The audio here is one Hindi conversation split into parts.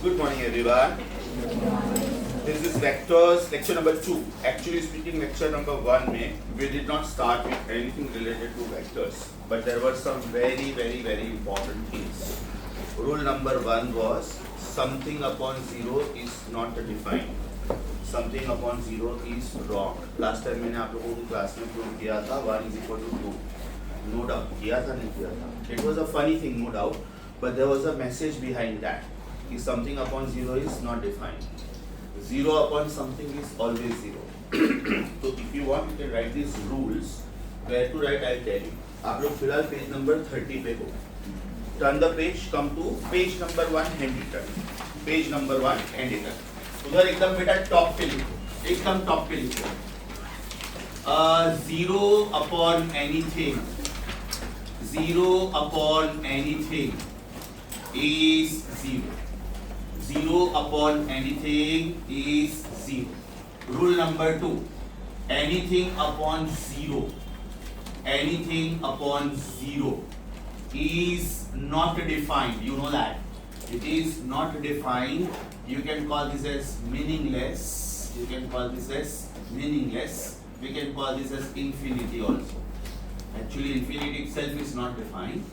Good morning, everyone. This is vectors lecture number 2. Actually speaking, lecture number 1 में we did not start with anything related to vectors, but there were some very important things. Rule number 1 was something upon 0 is not defined. Something upon 0 is wrong. Last time मैंने आप लोगों को क्लास में प्रूव किया था 1 is equal to 2. No doubt. किया था नहीं किया था. It was a funny thing, no doubt, but there was a message behind that. If something upon 0 is not defined. 0 upon something is always 0. So if you want, you can write these rules. Where to write, I'll tell you. आप लोग फिलहाल पेज नंबर 30 पे हो. Turn the page, come to page number 1 and return. Page number 1 and return. उधर एकदम बेटा टॉप पे लिखो. एकदम टॉप पे लिखो. 0 upon anything. 0 upon anything is 0. 0 upon anything is 0. Rule number 2. Anything upon 0. Anything upon 0 is not defined. You know that. It is not defined. You can call this as meaningless. You can call this as meaningless. We can call this as infinity also. Actually, infinity itself is not defined.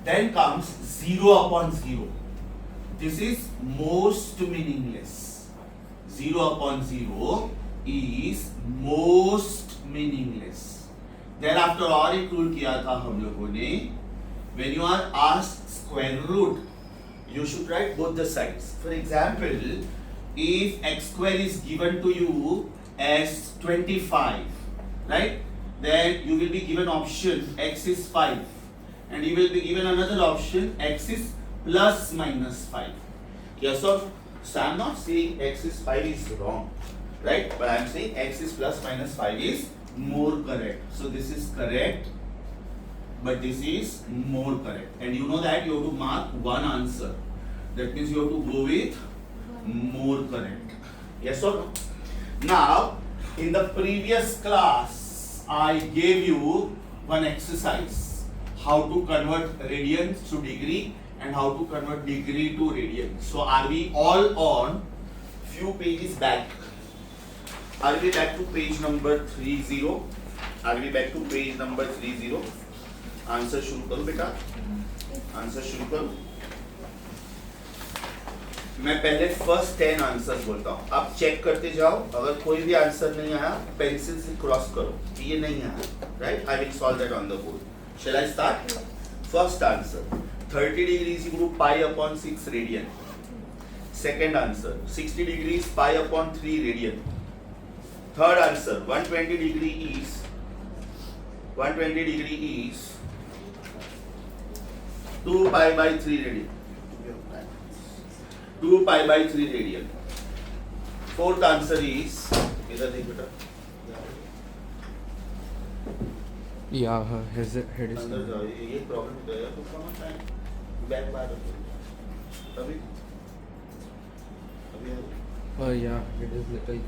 Then comes 0 upon 0. This is most meaningless. 0 upon 0 is most meaningless. Thereafter और एक rule किया था हम लोगों ने. When you are asked square root, you should write both the sides. For example, if x square is given to you as 25, right? Then you will be given option x is 5, and you will be given another option x is plus minus 5. Yes or no? So I am not saying x is 5 is wrong, right? But I am saying x is plus minus 5 is more correct. So this is correct, but this is more correct. And you know that you have to mark one answer. That means you have to go with more correct. Yes or no? Now, in the previous class, I gave you one exercise. How to convert radians to degree and how to convert degree to radian. So are we all on few pages back? Are we back to page number 30? Are we back to page number 30? Answer शुरू करूं बेटा. आंसर शुरू करूं. मैं पहले फर्स्ट 10 आंसर बोलता हूं. आप चेक करते जाओ. अगर कोई भी आंसर नहीं आया पेंसिल से क्रॉस करो कि ये नहीं आया. Right? I will solve that on the board. Shall I start? First answer. 30 degrees equal to pi upon 6 radian. Second answer. 60 degrees pi upon 3 radian. Third answer. 120 degree is 2 pi by 3 radian. 2 pi by 3 radian. Fourth answer is इधर देख बेटा. Yeah, her head is. अंदर जाओ. ये प्रॉब्लम है यार. तो कम टाइम बैक बार अभी Yeah, it is little.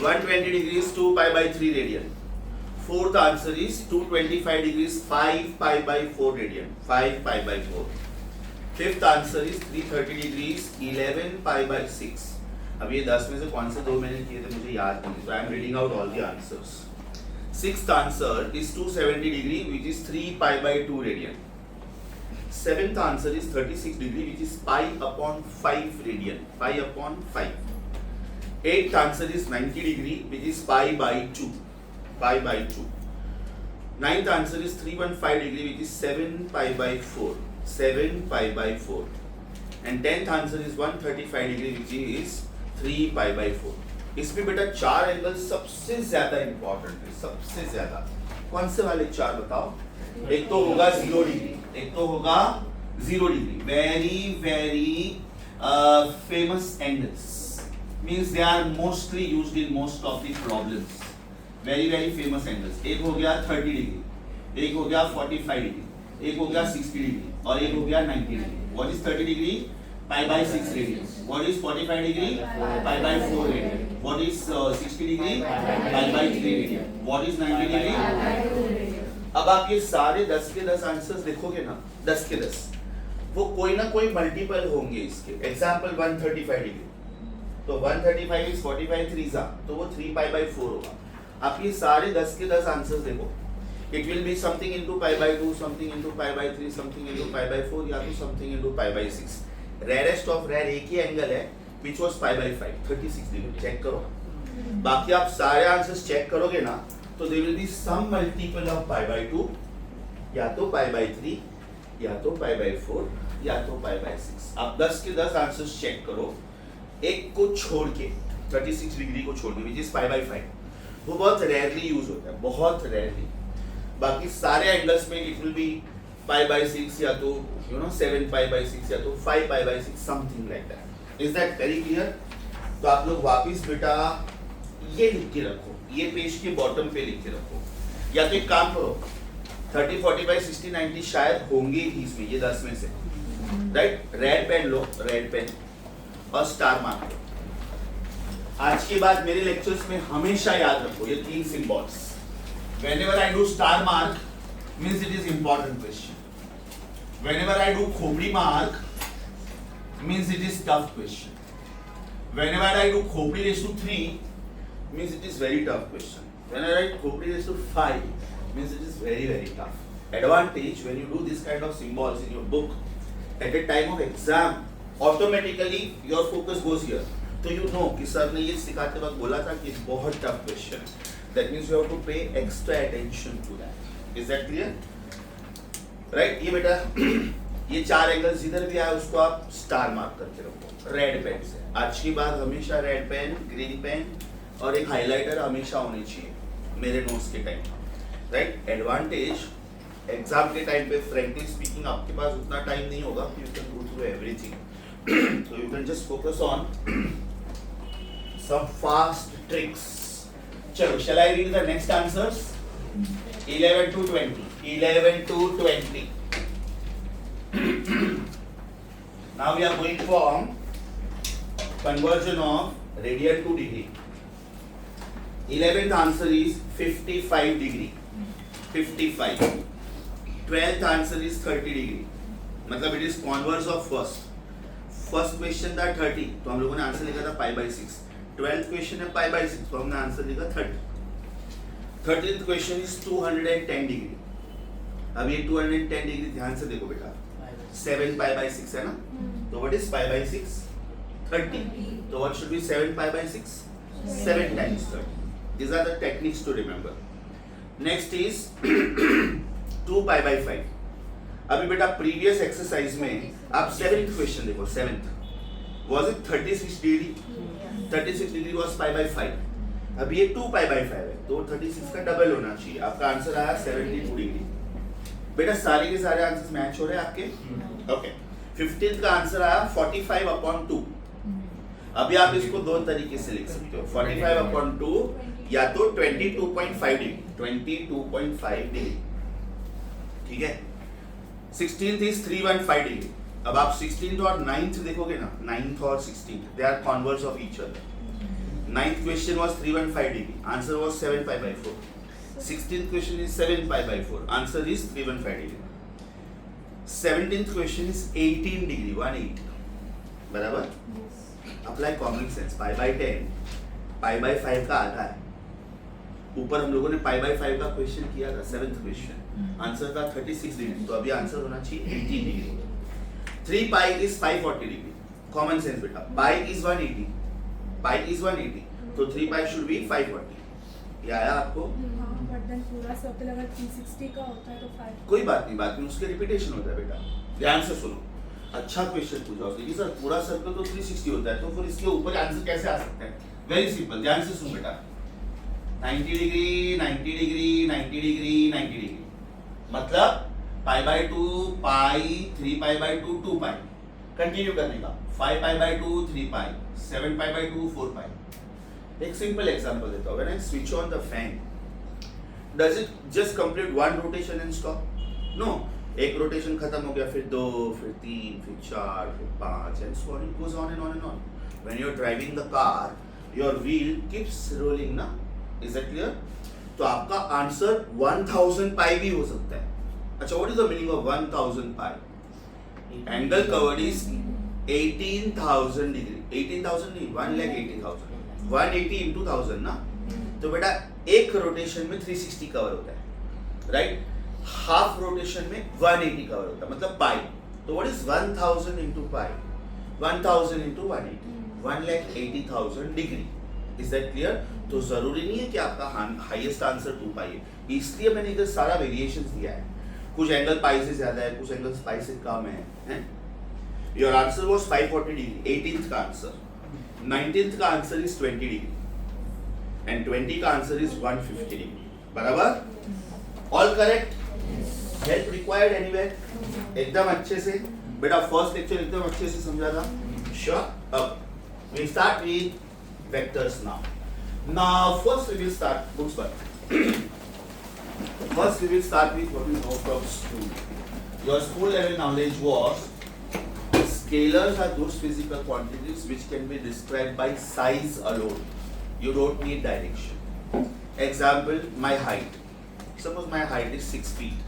120 degrees 2 pi by 3 radian. Fourth answer is 225 degrees 5 pi by 4 radian. 5 pi by 4. Fifth answer is 330 degrees 11 pi by 6. अब ये 10 में से कौन से 2 मैंने किए थे मुझे याद नहीं. So I am reading out all the answers. Sixth answer is 270 degree which is 3 pi by 2 radian. Seventh answer is 36 degree which is pi upon 5 radian. Pi upon 5. Eighth answer is 90 degree which is pi by 2. Pi by 2. Ninth answer is 315 degree which is 7 pi by 4. 7 pi by 4. And 10th answer is 135 degree which is 3 pi by 4. इसमें बेटा 4 एंगल सबसे ज्यादा इंपॉर्टेंट है. सबसे ज्यादा कौन से वाले 4 बताओ. एक तो होगा 0 डिग्री. एक तो होगा 0 degree. very famous angles. Means they are mostly used in most of the problems. very famous angles. एक हो गया 30 डिग्री. एक हो गया 45 डिग्री. एक हो गया 60 डिग्री. और एक हो गया 90 degree. What is 30 degree? Pi by 6 radian. What is 45 degree? Pi by 4 radian. What is 60 degree? Pi by 3 radian. What is 90 degree? अब आप ये सारे 10 के 10 आंसर्स देखोगे ना. 10 के 10. वो कोई ना कोई मल्टीपल होंगे इसके. एग्जाम्पल 135 डिग्री, तो 135 इज 45 3 तो वो 3 पाई बाई 4 होगा. आप ये सारे 10 के 10 आंसर्स देखो. It will be something into pi by 2, something into pi by 3, something into pi by 4 या तो something into pi by 6. Rarest of rare एक ही एंगल है which was pi by 5 36 degree. Check करो. बाकी आप सारे आंसर्स चेक करोगे ना तो they will be some multiple of pi by 2, या तो पाई बाई 3, या तो पाई बाई 4, या तो पाई बाई 6. आप 10 के 10 आंसर्स चेक करो, एक को छोड़ के 36 डिग्री को छोड़ के विच इज पाई बाई 5. वो बहुत रेयरली यूज होता है, बहुत रेयरली. बाकी सारे एंगल्स में it will B pi by 6 या तो 7 पाई बाई 6 या तो 5 पाई by 6 something like that. Is that very clear? तो आप लोग वापिस बेटा ये लिख के रखो, ये पेज के बॉटम पे लिख के रखो. या तो एक काम करो, 30 45 60 90 शायद होंगे ही इसमें, ये 10 में से. राइट? रेड पेन लो, रेड पेन और स्टार मार्क लो. आज के बाद मेरे लेक्चर्स में हमेशा याद रखो ये 3 symbols. Whenever I do star mark means it is important question. Whenever I do khopri mark means it is tough question. Whenever I do khopri raised to 3 means it is very tough question. When I write khopri raised to 5 means it is very very tough. Advantage when you do this kind of symbols in your book at the time of exam, automatically your focus goes here. तो you know कि सर ने ये सिखाते वक्त बोला था कि बहुत tough question. That means you have to pay extra attention to that. Is that clear? Right? ये बेटा ये 4 एंगल्स जिधर भी आए उसको आप स्टार मार्क करके रखो रेड पेन से. आज की बात हमेशा रेड पेन, ग्रीन पेन और एक हाइलाइटर हमेशा होनी चाहिए मेरे नोट्स के टाइम. राइट? एडवांटेज एग्जाम के टाइम पे फ्रैंकली स्पीकिंग आपके पास उतना टाइम नहीं होगा कि you can go through everything. So you can just focus on some fast tricks. चलो, shall I read the next answers? 11 to 20. 11 to 20. Now we are going from conversion of radian to degree. 11th answer is 55 degree. 55. 12th answer is 30 degree. मतलब it is converse of first. First question था 30, तो हम लोगों ने आंसर लिखा था पाई बाई 6. 12th क्वेश्चन है पाई बाई 6, तो हमने आंसर लिखा 30. 13th question is 210 degree. अब ये 210 डिग्री ध्यान से देखो बेटा, 7 पाई बाई 6 है ना, तो व्हाट इज पाई बाई 6? 30. तो what should be 7 pi by 6? 7 times 30. These are the techniques to remember. Next is 2 pi by 5. अभी बेटा प्रीवियस एक्सरसाइज में आप 7th क्वेश्चन देखो. 7th was it 36 degree? 36 degree was pi by 5. अब ये 2 पाई बाई 5 है, तो 36 का डबल होना चाहिए. आपका आंसर आया 72 डिग्री. बेटा सारे के सारे आंसर्स मैच हो रहे हैं आपके? ओके. 15th का आंसर आया 45/2. अभी आप इसको दो तरीके से लिख सकते हो. 45/2 या तो 22.5 डिग्री. 22.5 डिग्री. ठीक है. 16th is 315 degree. अब आप 16th और 9th देखोगे ना, 9th और 16th they are converse of each other. 9th question was 315 degree, answer was 7 pi by 4. 16th question is 7 pi by 4, answer is 315 degree. 17th question is 18 degree, 180. बराबर? Apply common sense. pi by 10 pi by 5 का आधा है. ऊपर हम लोगों ने pi by 5 का क्वेश्चन किया था, 7th क्वेश्चन. आंसर था 36 डिग्री, तो अभी आंसर होना चाहिए 18 degree. 3 pi is 540 degree. Common sense बेटा. pi is 180. pi is 180. तो 3 pi should be 540. ये आया आपको? बट देन पूरा सर्कल अगर 360 का होता है तो 5. कोई बात नहीं, बाद में उसके रिपीटेशन होता है बेटा. ध्यान से सुनो. अच्छा क्वेश्चन पूछा उसने कि सर पूरा सर्कल तो 360 होता है, तो फिर इसके ऊपर आंसर कैसे आ सकता है? Very simple. ध्यान से सुन बेटा. 90 डिग्री, 90 डिग्री, 90 डिग्री, 90 डिग्री. मतलब pi by 2 pi, 3 pi by 2 2 pi. Continue करने का. 5 पाई बाई 2 3 पाई, 7 पाई बाई 2 4 पाई. एक सिंपल एग्जांपल देता हूँ. When I switch on the fan, does it just complete one rotation and stop? No. एक रोटेशन खत्म हो गया, फिर 2, फिर 3, फिर 4, फिर 5 and so on. It goes on and on and on. When you are driving the car, your wheel keeps rolling ना. Is that clear? तो आपका आंसर 1000 पाई भी हो सकता है. अच्छा, what is the meaning of 1000 pi? Angle covered is 18,000 degree. 18,000 नहीं, 1,80,000. 180 into 1000 ना. तो बेटा एक रोटेशन में 360 कवर होता है, राइट? हाफ रोटेशन में 180 कवर होता है, मतलब पाई. तो what is 1000 into pi? 1000 into 180. 1,80,000 degree. Is that clear? तो जरूरी नहीं है कि आपका हाईएस्ट आंसर 2 पाई है, इसलिए मैंने इधर सारा वेरिएशंस दिया है. कुछ एंगल पाई से ज्यादा है, कुछ एंगल पाई से कम है, हैं? Your answer was 540 degree. 18th का आंसर. 19th का आंसर इज 20 डिग्री एंड 20 का आंसर इज 150 डिग्री. बराबर? All correct? Help required anywhere? एकदम अच्छे से बेटा फर्स्ट लेक्चर एकदम अच्छे से समझा था. श्योर? अब we start with vectors now. Now first we will start books पर. First we will start with what we know from school. Your school level knowledge was scalars are those physical quantities which can be described by size alone. You don't need direction. Example, my height. Suppose my height is 6 feet.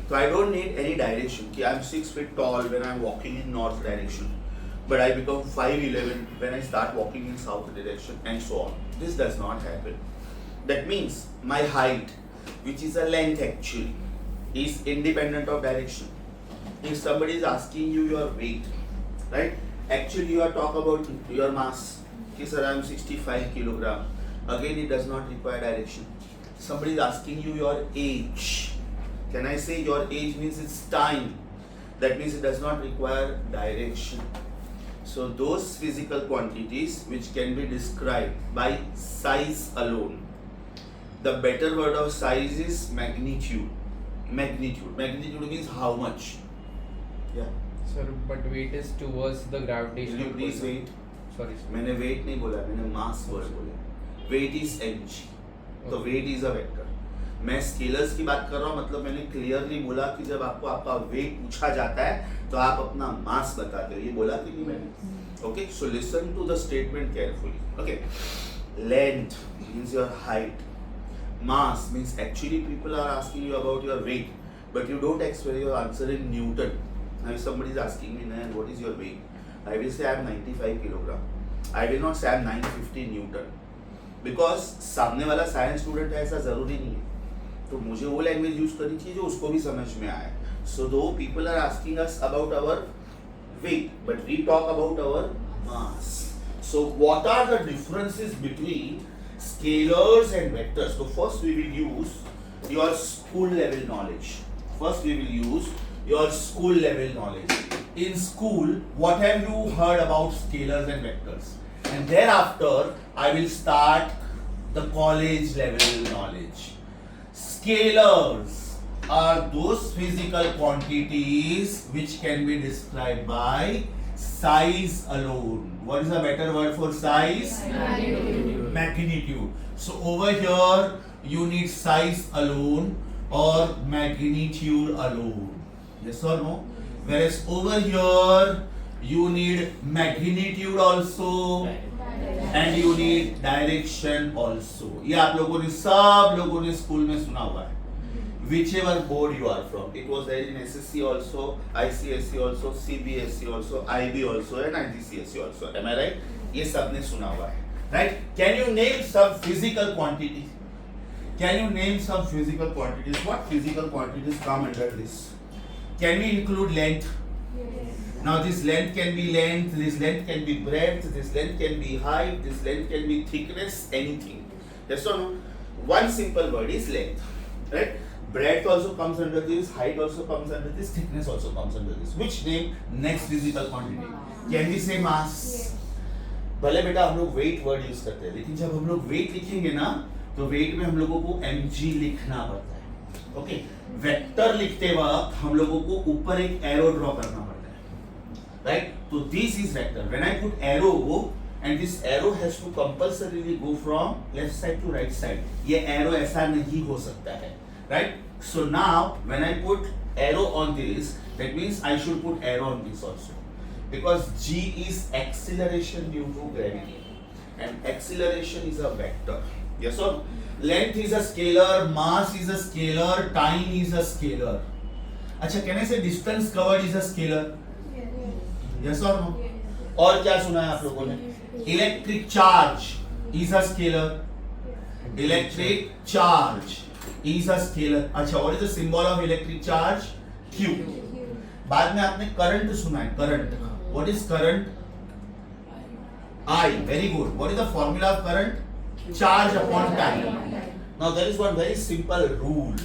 So I don't need any direction. I am 6 feet tall when I am walking in north direction, but I become 5'11" when I start walking in south direction, and so on. This does not happen. That means my height, which is a length actually, is independent of direction. If somebody is asking you your weight, right? Actually you are talking about your mass. Okay, sir, I am 65 kilogram. Again, it does not require direction. Somebody is asking you your age. Can I say your age means it's time? That means it does not require direction. So those physical quantities which can be described by size alone. The better word of size is magnitude. Magnitude means how much. Yeah. Sir, but weight is towards the gravitational. Will you please pull. wait? Sorry, sir. मैंने weight नहीं बोला, मैंने mass word बोला. Weight is mg. तो Okay. weight is a vector. मैं स्केलर्स की बात कर रहा हूँ, मतलब मैंने क्लियरली बोला कि जब आपको आपका वेट पूछा जाता है तो आप अपना मास बताते हो. ये बोला कि नहीं मैंने? Okay, so listen to the statement carefully. Okay, length means your height. Mass means actually people are asking you about your weight, but you don't express your answer in Newton. Now if somebody is asking me, "Nayan, what is your weight?" I will say I am 95 kilogram. I will not say I am 950 Newton. Because सामने वाला साइंस स्टूडेंट है ऐसा जरूरी नहीं है, तो मुझे वो लैंग्वेज यूज करनी चाहिए जो उसको भी समझ में आए. So two people are asking us about our weight, but we talk about our mass. So what are the differences between scalars and vectors? So first we will use your school level knowledge. First we will use your school level knowledge. In school, what have you heard about scalars and vectors? And thereafter, I will start the college level knowledge. Scalars are those physical quantities which can be described by size alone. What is a better word for size? Magnitude. So over here you need size alone or magnitude alone. Yes or no? Whereas over here you need magnitude also and you need direction also. ये आप लोगों ने सब लोगों ने स्कूल में सुना हुआ है. Whichever board you are from, it was there in SSC also, ICSE also, CBSE also, IB also, and IGCSE also. Am I right? ये सब ने सुना हुआ है, right? Can you name some physical quantities? Can you name some physical quantities? What physical quantities come under this? Can we include length? Now this length can be length, this length can be breadth, this length can be height, this length can be thickness, anything. Yes or no? One simple word is length, right? Breadth also comes under this, height also comes under this, thickness also comes under this. Which name? Next physical quantity. Can we say mass? भले बेटा हम लोग weight word use करते हैं, लेकिन जब हम लोग weight लिखेंगे ना, तो weight में हम लोगों को mg लिखना पड़ता है. ओके, वेक्टर लिखते वक्त हम लोगों को ऊपर एक एरो ड्रॉ करना पड़ता है, राइट? तो this is vector. When I put arrow and this arrow has to compulsorily go from left side to right side. ये एरो ऐसा नहीं हो सकता है, right? So now when I put arrow on this, that means I should put arrow on this also, because g is acceleration due to gravity and acceleration is a vector. Yes or no? Length is a scalar, mass is a scalar, time is a scalar. अच्छा, can I say distance covered is a scalar? Yes और नो? और क्या सुना है आप लोगों ने? Electric charge is a scalar. Electric charge is a scalar. अच्छा, what is the symbol of electric charge? Q। बाद में आपने करंट सुना है, current. What is current? I। Very good. What is the formula of current? Charge upon time। Now there is one very simple rule.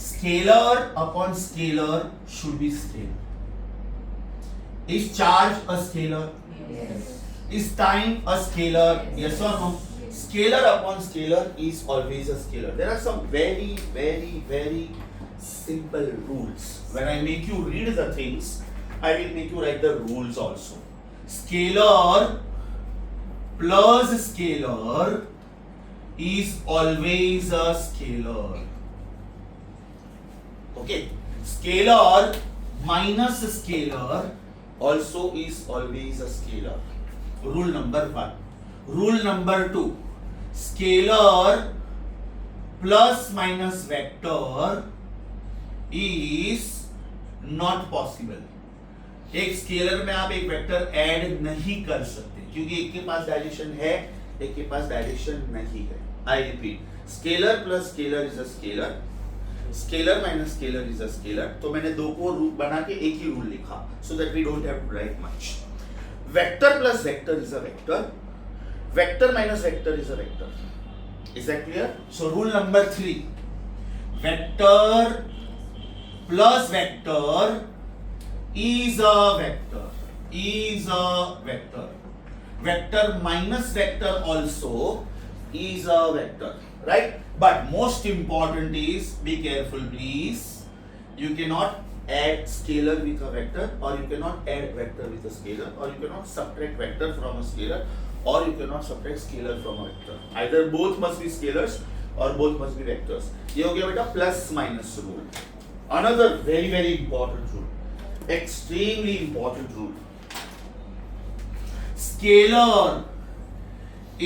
Scalar upon scalar should be scalar. Is charge a scalar? Yes. Is time a scalar? Yes or no? Scalar upon scalar is always a scalar. There are some very, very, very simple rules. When I make you read the things, I will make you write the rules also. Scalar plus scalar is always a scalar. Okay? Scalar minus scalar also is always a scalar. Rule number 1. Rule number 2. Scalar plus minus vector is not possible. एक स्केलर में आप एक वेक्टर ऐड नहीं कर सकते क्योंकि एक के पास डायरेक्शन है, एक के पास डायरेक्शन नहीं है। I repeat, scalar plus scalar is a scalar, scalar minus scalar is a scalar. तो मैंने दो को रूप बना के एक ही रूल लिखा, so that we don't have to write much. Vector plus vector is a vector, vector minus vector is a vector. Is that clear? So rule number 3, vector plus vector is a vector, is a vector. Vector minus vector also is a vector, right? But most important is, be careful please, you cannot add scalar with a vector, or you cannot add vector with a scalar, or you cannot subtract vector from a scalar, or you cannot subtract scalar from a vector. Either both must be scalars or both must be vectors. ये हो गया बेटा plus minus rule. Another very very important rule, extremely important rule. Scalar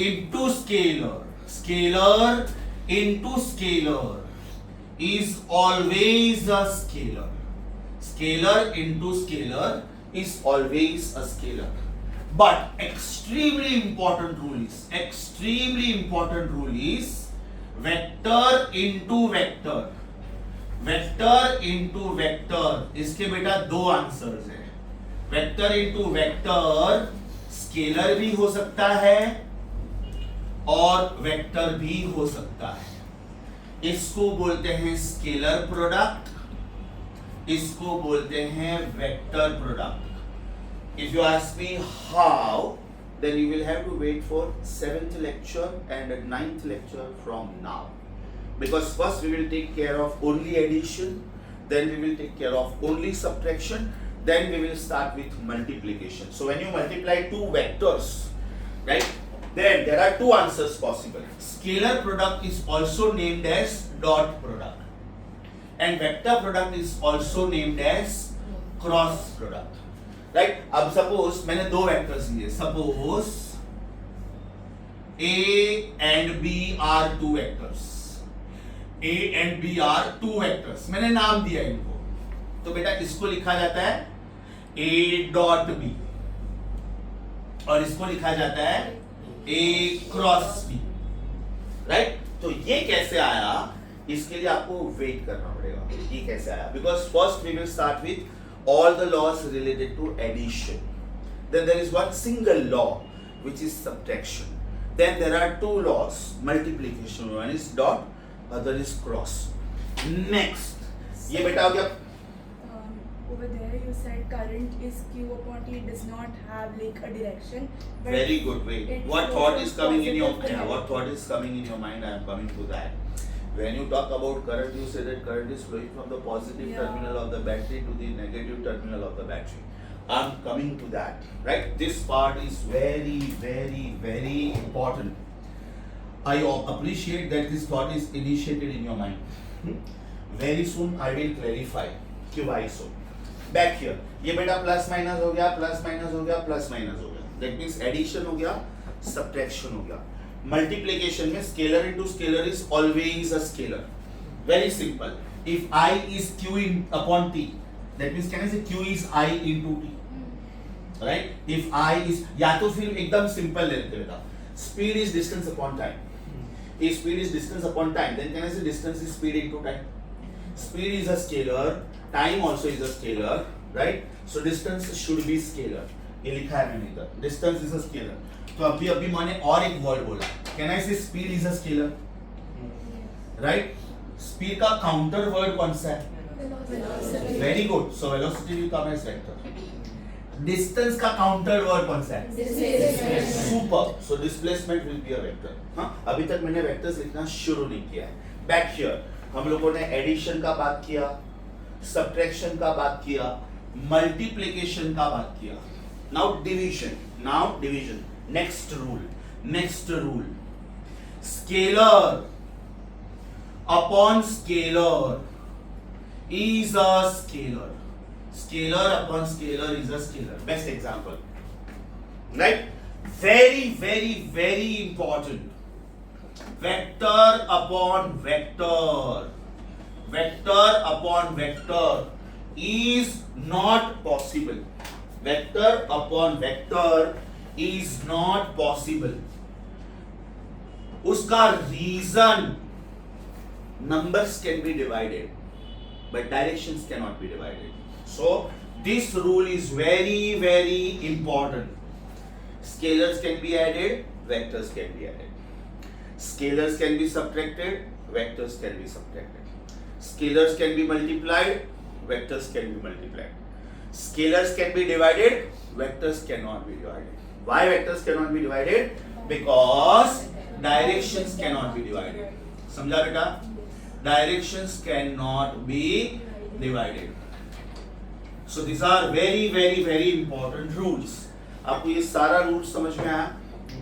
into scalar, scalar into scalar is always a scalar. Scalar into scalar is always a scalar. But extremely important rule is vector into vector. Vector into vector, इसके बेटा दो आंसर्स है। वेक्टर इंटू वेक्टर स्केलर भी हो सकता है और वेक्टर भी हो सकता है। इसको बोलते हैं स्केलर प्रोडक्ट, इसको बोलते हैं vector product. If you ask me how, then you will have to wait for 7th lecture and 9th lecture from now. Because first we will take care of only addition, then we will take care of only subtraction, then we will start with multiplication. So when you multiply two vectors, right, then there are two answers possible. Scalar product is also named as dot product, and vector product is also named as cross product, right? अब suppose मैंने दो vectors लिए, suppose A and B are two vectors. A and B are two vectors. मैंने नाम दिया इनको, तो बेटा इसको लिखा जाता है A डॉट B और इसको लिखा जाता है A क्रॉस B, राइट? तो ये कैसे आया, इसके लिए आपको वेट करना पड़ेगा। ये कैसे आया? Because first we will start with all the laws related to addition, then there is one single law which is subtraction, then there are two laws, multiplication, one is dot, other is cross. Next, ये बेटा हो गया। Over there you said current is Q upon T, does not have like a direction. But Very good. Wait. it What shows thought is coming in your positive mind? What thought is coming in your mind? I am coming to that. When you talk about current, you say that current is flowing from the positive Yeah. terminal of the battery to the negative terminal of the battery. I am coming to that. Right? This part is very, very, very important. I appreciate that this thought is initiated in your mind. Very soon I will clarify why so. Back here, ये बेटा प्लस माइनस हो गया, प्लस माइनस हो गया, प्लस माइनस हो गया, that means एडिशन हो गया, सब्ट्रैक्शन हो गया। मल्टीप्लिकेशन में scalar into scalar is always a scalar. Very simple, if I is Q in upon T, that means can I say Q is I into T? Right. If I is, या तो फिर एकदम सिंपल लेते बेटा, speed is distance upon time. If speed is distance upon time, then can I say distance is speed into time? Speed is a scalar, time also is a scalar, right? So distance should be scalar. ये लिखा है मैंने इधर, distance is a scalar. तो अभी मैंने और एक वर्ड बोला. Can I say speed is a scalar? Right? Speed का counter word कौन सा है? Very good. So velocity will come as vector. Distance का काउंटर वर्ड कौन सा है? Super. So displacement will be a vector. हाँ, अभी तक मैंने वेक्टर्स लिखना शुरू नहीं किया है. बैक हियर हम लोगों ने एडिशन का बात किया, सब्ट्रैक्शन का बात किया, मल्टीप्लिकेशन का बात किया. Now division. Next rule. Scalar upon scalar is a scalar. Scalar upon scalar is a scalar. Best example. Right? Very important. Vector upon vector. Vector upon vector is not possible. Vector upon vector is not possible. उसका reason, numbers can be divided, but directions cannot be divided. So this rule is very important. Scalars can be added, vectors can be added. Scalars can be subtracted, vectors can be subtracted. Scalars can be multiplied, vectors can be multiplied. Scalars can be divided, vectors cannot be divided. Why vectors cannot be divided? Because directions cannot be divided. समझा बेटा? Directions cannot be divided. So these are very important rules. आपको ये सारा रूल्स समझ में आया?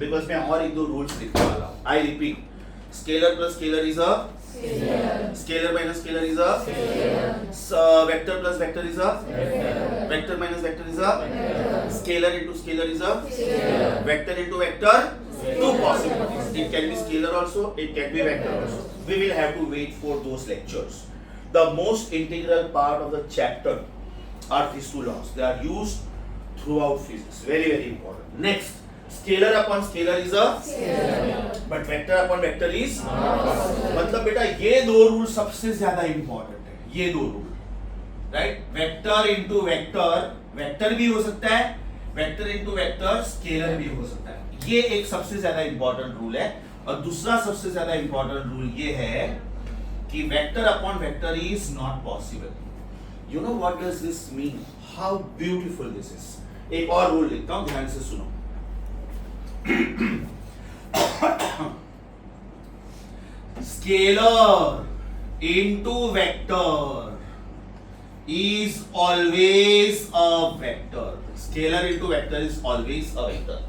Because मैं और एक दो रूल्स लिखने वाला हूँ. I repeat. Scalar plus scalar is a scalar. Scalar minus scalar is a scalar. Vector plus vector is a vector. Vector minus vector is a vector. Scalar into scalar is a scalar. Vector into vector, two possibilities. It can be scalar also, it can be vector also. We will have to wait for those lectures. The most integral part of the chapter are these two laws. They are used throughout physics. Very important. Next, scalar upon scalar is a scalar, but vector upon vector is not possible. मतलब बेटा ये दो रूल सबसे ज्यादा इंपॉर्टेंट है. ये दो rule, right? Vector into vector, vector भी हो सकता है, वेक्टर इंटू वेक्टर स्केलर भी हो सकता है. ये एक सबसे ज्यादा इंपॉर्टेंट रूल है. और दूसरा सबसे ज्यादा इंपॉर्टेंट रूल ये है कि vector upon vector is not possible. You know what does this mean? How beautiful this is. एक और रूल लिखता हूं, ध्यान से सुनो. Scalar into vector is always a vector. Scalar into vector is always a vector.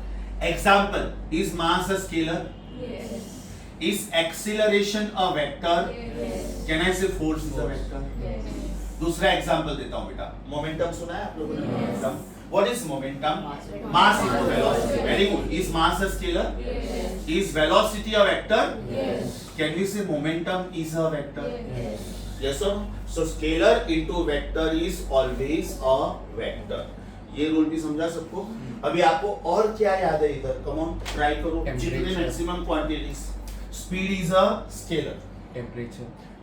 Example, is mass a scalar? Yes. Is acceleration a vector? Yes. Can I say force is a vector? Yes. दूसरा एग्जाम्पल देता हूँ बेटा. मोमेंटम सुना है आप लोगों ने? Yes. Momentum. What is momentum? Mass. Mass into velocity. Very good. Is mass a scalar? Yes. Is velocity a vector? Yes. Can we say momentum is a vector? Yes. Yes or no? So scalar into vector is always a vector. ये रूल भी समझा सबको? अभी आपको और क्या याद है इधर? Come on, try करो. जितने maximum quantities. Speed is a scalar.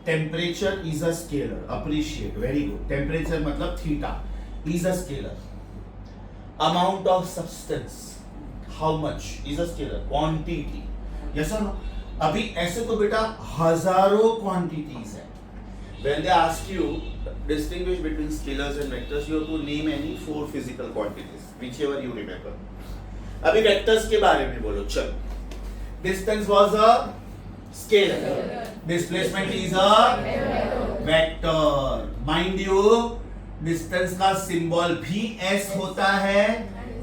Temperature is a scalar. Appreciate. Very good. Temperature मतलब theta is a scalar. Amount of substance. How much is a scalar? Quantity. Yes or no? अभी ऐसे तो बेटा हजारों quantities है. When they ask you distinguish between scalars and vectors, you have to name any 4 physical quantities, whichever you remember. अभी vectors के बारे में बोलो. चल. Distance was a scalar. Displacement is a vector. Mind you, distance का symbol भी s होता है,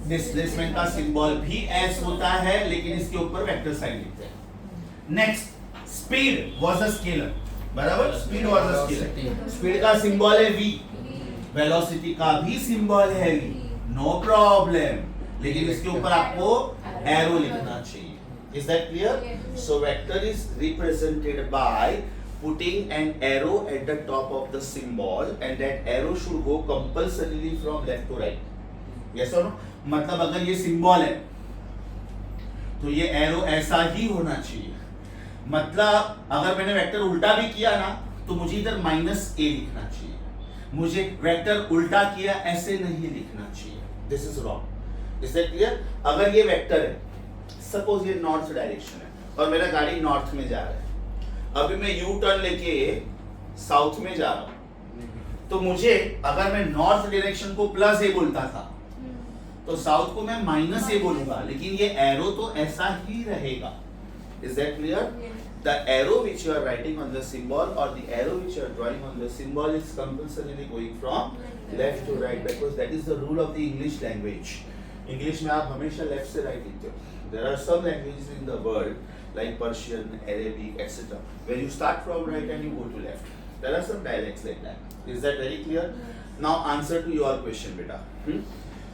displacement का symbol भी s होता है, लेकिन इसके ऊपर vector sign लिखते हैं. Next, speed was a scalar. बराबर. Speed was a scalar. Speed का सिंबल है v, वेलोसिटी का भी सिंबल है v. नो प्रॉब्लम, लेकिन इसके ऊपर आपको एरो लिखना चाहिए. Is that clear? So vector is represented by putting an arrow at the top of the symbol, and that arrow should go compulsorily from left to right. Yes और नो? मतलब अगर ये सिंबल है तो ये एरो ऐसा ही होना चाहिए। मतलब अगर मैंने वेक्टर उल्टा भी किया ना तो मुझे इधर माइनस ए लिखना चाहिए, मुझे वेक्टर उल्टा किया ऐसे नहीं लिखना चाहिए। This is wrong. Is that clear? अगर ये वेक्टर है, सपोज ये नॉर्थ डायरेक्शन है और मेरा गाड़ी नॉर्थ में जा रहा है, अभी मैं यू टर्न लेके साउथ में जा रहा हूं, तो मुझे अगर मैं नॉर्थ डायरेक्शन को प्लस ए बोलता था तो साउथ को मैं माइनस ए बोलूंगा, लेकिन ये एरो तो ऐसा ही रहेगा। Is that clear? The arrow which you are writing on the symbol or the arrow which you are drawing on the symbol is compulsorily going from left to right, because that is the rule of the English language. English में आप हमेशा left से right लिखते हो. There are some languages in the world like Persian, Arabic, etc. where you start from right and you go to left. There are some dialects like that. Is that very clear? Now answer to your question बेटा.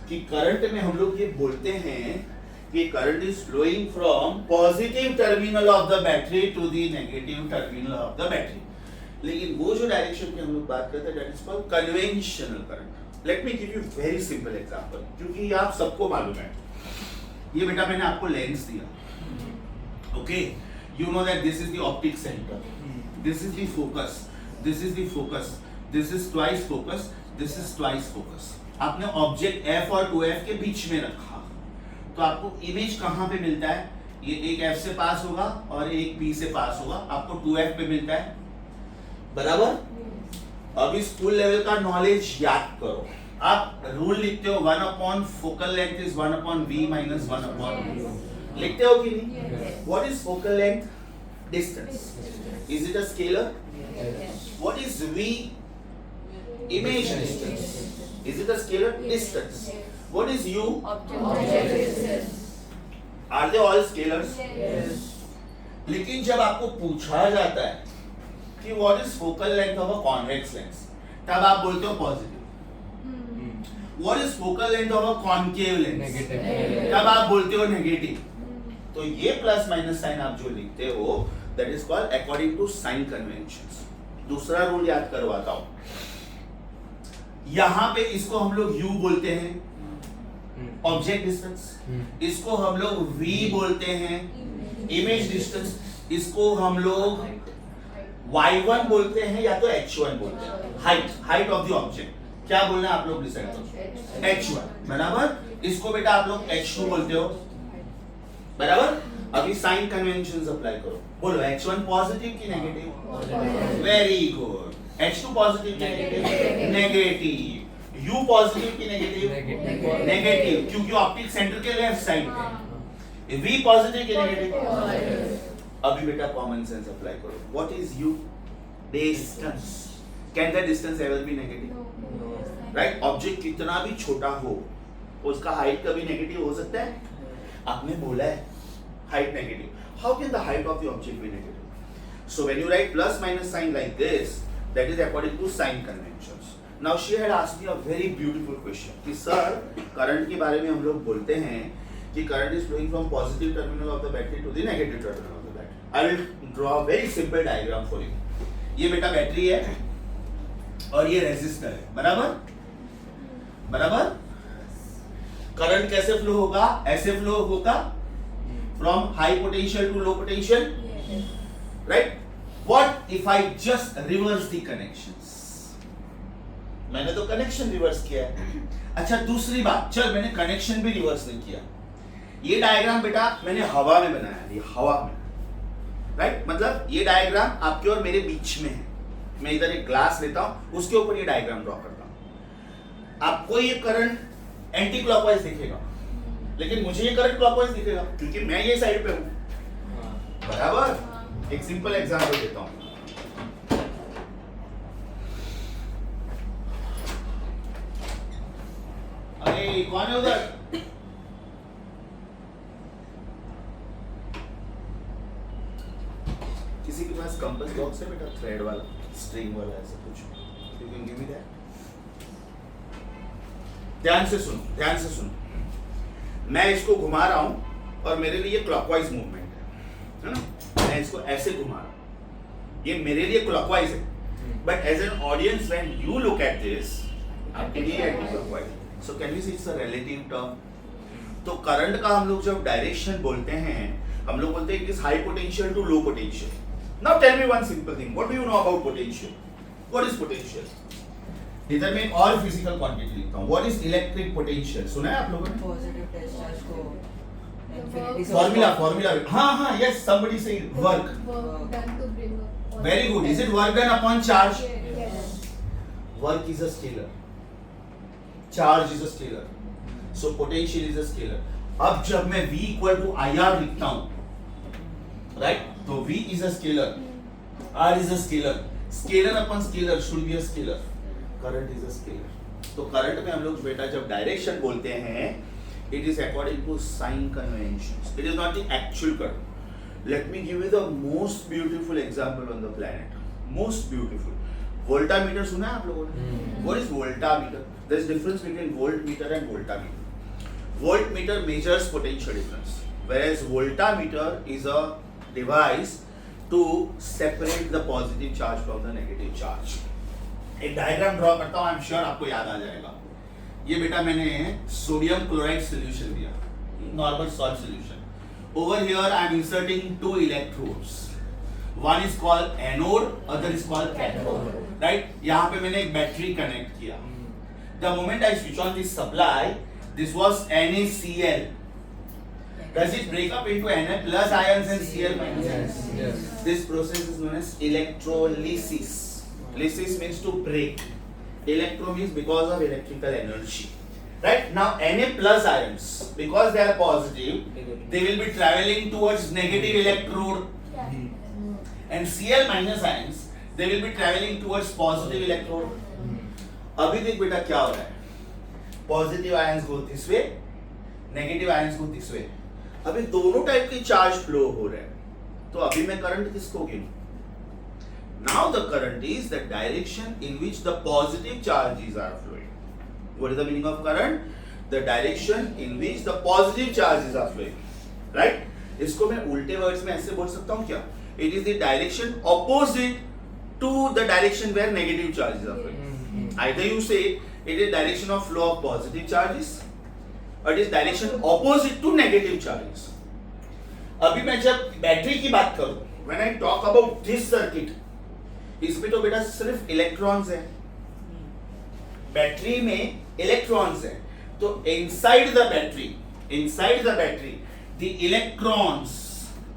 कि करंट में हम लोग ये बोलते हैं कि current is flowing from positive terminal of the battery to the negative terminal of the battery, लेकिन वो जो डायरेक्शन की हम लोग बात करते हैं that is called conventional current. Late me give you very simple example, क्योंकि ये आप सबको मालूम है। ये बेटा मैंने आपको लेंस दिया, okay, you know that this is the optic centre, this is the focus, this is the focus, this is twice focus, this is twice focus. आपने ऑब्जेक्ट एफ और 2f के बीच में रखा, तो आपको इमेज कहां पे मिलता है? ये एक f से पास होगा और एक p से पास होगा, आपको 2f पे मिलता है, बराबर? अभी स्कूल लेवल का नॉलेज याद करो, आप रूल लिखते हो 1/, focal length is 1/v minus 1/v, लिखते हो कि नहीं? What is focal length? Distance. Is it a scalar? What is v? Image distance. Is it a scalar? Distance. What is u? Object. Are they all scalars? Yes. लेकिन जब आपको पूछा जाता है कि what is focal length of a convex lens, तब आप बोलते हो positive. What is focal length of a concave lens? Negative. तब आप बोलते हो नेगेटिव। तो ये प्लस माइनस साइन आप जो लिखते हो that is called according to sign conventions. दूसरा रूल याद करवाता हूं, यहां पे इसको हम लोग u बोलते हैं, ऑब्जेक्ट डिस्टेंस, इसको हम लोग v बोलते हैं, इमेज डिस्टेंस, इसको हम लोग y1 बोलते हैं या तो h1 बोलते हैं, हाइट ऑफ द ऑब्जेक्ट। क्या बोलना है आप लोग डिसाइड करो, h1, बराबर? इसको बेटा आप लोग h2 बोलते हो, बराबर? अभी साइन कन्वेंशंस अप्लाई करो, बोलो h1 पॉजिटिव की negative? Very good. h2 positive की नेगेटिव? नेगेटिव। u पॉजिटिव की नेगेटिव? नेगेटिव, क्योंकि ऑप्टिक सेंटर के लेफ्ट साइड पे। v पॉजिटिव की नेगेटिव? अभी बेटा कॉमन सेंस अप्लाई करो, what is u? Distance. Can the distance ever be negative? Right? Object कितना भी छोटा हो उसका हाइट कभी नेगेटिव हो सकता है? आपने बोला है height negative, how can the height of the object be negative? So when you write plus minus sign like this, that is according to sign conventions. Now she had asked me a very beautiful question कि सर करंट के बारे में हम लोग बोलते हैं कि current is flowing from positive terminal of the battery to the negative terminal of the battery. I will draw a very simple diagram for you. ये बेटा बैटरी है और ये रेजिस्टर है, बराबर? बराबर? करंट कैसे फ्लो होगा? ऐसे फ्लो होगा from high potential to low potential, right? What if I just reverse the connections? मैंने तो कनेक्शन रिवर्स किया है। अच्छा दूसरी बात, चल मैंने कनेक्शन भी रिवर्स नहीं किया, ये डायग्राम बेटा मैंने हवा में बनाया, ये हवा में, राइट? मतलब ये डायग्राम आपके और मेरे बीच में है, मैं इधर एक ग्लास लेता हूं, उसके ऊपर ये डायग्राम ड्रॉ करता हूं। आपको ये करंट एंटी क्लॉकवाइज दिखेगा, लेकिन मुझे ये करंट क्लॉकवाइज दिखेगा क्योंकि मैं ये साइड पे हूं, बराबर? एक सिंपल एग्जांपल देता हूं, अरे कौन है उधर? किसी के पास कंपास बॉक्स है बेटा, थ्रेड वाला, स्ट्रिंग वाला, ऐसा कुछ? You can give me that. ध्यान से सुनो, मैं इसको घुमा रहा हूं और मेरे लिए क्लॉकवाइज मूवमेंट है ना? मैं इसको ऐसे घुमा रहा हूं, ये मेरे लिए क्लॉकवाइज है, but as an audience when you look at this, आपके लिए anti clockwise. So can we say it's a relative term? तो करंट का हम लोग जब डायरेक्शन बोलते हैं हम लोग बोलते हैं it is high potential to low potential. Now tell me one simple thing, what do you know about potential? What is potential? इधर मैं एक और फिजिकल क्वांटिटी लिखता हूं. What is electric potential? सुना है आप लोगों ने? पॉजिटिव डिस्चार्ज को infinity से फॉर्मूला. हाँ yes, somebody say work. Work done to bring up. Very good. Is it work done upon charge? Yes. Work is a scalar. Charge is a scalar. So potential is a scalar. अब जब मैं V equal to IR लिखता हूँ, right? तो V is a scalar, R is a scalar. Scalar upon scalar should be a scalar. Current is a scalar. तो करंट में हम लोग बेटा जब डायरेक्शन बोलते हैं, it is according to sign conventions. It is not the actual current. Let me give you the most beautiful example on the planet. Most beautiful. Voltmeter सुना है आप लोगों ने? What is voltmeter? There is difference between voltmeter and voltmeter. Voltmeter measures potential difference, whereas voltmeter is a device to separate the positive charge from the negative charge. एक डायग्राम ड्रॉ करता हूँ, आई एम श्योर आपको याद आ जाएगा. ये बेटा मैंने सोडियम क्लोराइड सॉल्यूशन दिया, normal salt solution. Over here I am inserting two electrodes. One is called anode, other is called cathode, right? यहाँ पे मैंने एक बैटरी कनेक्ट किया. The moment I switch on this supply, this was NaCl. Does it break up into Na plus ions and Cl minus ions? Yes. This process is known as electrolysis. Lysis means to break. Electro means because of electrical energy. Right? Now Na plus ions, because they are positive, they will be traveling towards negative electrode. And Cl minus ions, they will be traveling towards positive electrode. अभी देख बेटा क्या हो रहा है. Positive ions go this way, negative ions go this वे. अभी दोनों टाइप के चार्ज फ्लो हो रहे हैं, तो अभी मैं करंट किसको गिनूं? Now the current is the direction in which the positive charges are flowing. What is the meaning of current? The direction in which the positive charges are flowing, right? इसको मैं उल्टे वर्ड्स में ऐसे बोल सकता हूं क्या? It is the direction opposite to the direction where negative charges are flowing. Either you say it is direction of flow of positive charges or it is direction opposite to negative charges. अभी मैं जब बैटरी की बात करूं, when I talk about this circuit, इसमें तो बेटा सिर्फ इलेक्ट्रॉन्स हैं. बैटरी में इलेक्ट्रॉन्स हैं, तो inside the battery, the electrons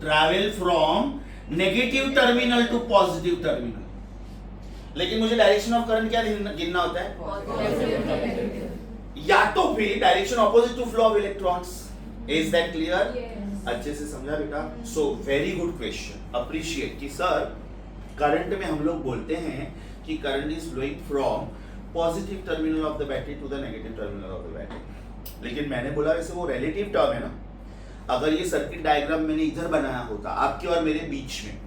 travel from negative terminal to positive terminal. लेकिन मुझे डायरेक्शन ऑफ करंट क्या गिनना होता है? या तो फिर direction opposite to flow of electrons. Is that clear? अच्छे से समझा बेटा? So very good question, appreciate कि सर करंट में हम लोग बोलते हैं कि current is flowing from positive terminal of the battery to the negative terminal of the battery. लेकिन मैंने बोला वैसे वो रिलेटिव टर्म है ना. अगर ये सर्किट डायग्राम मैंने इधर बनाया होता आपके और मेरे बीच में,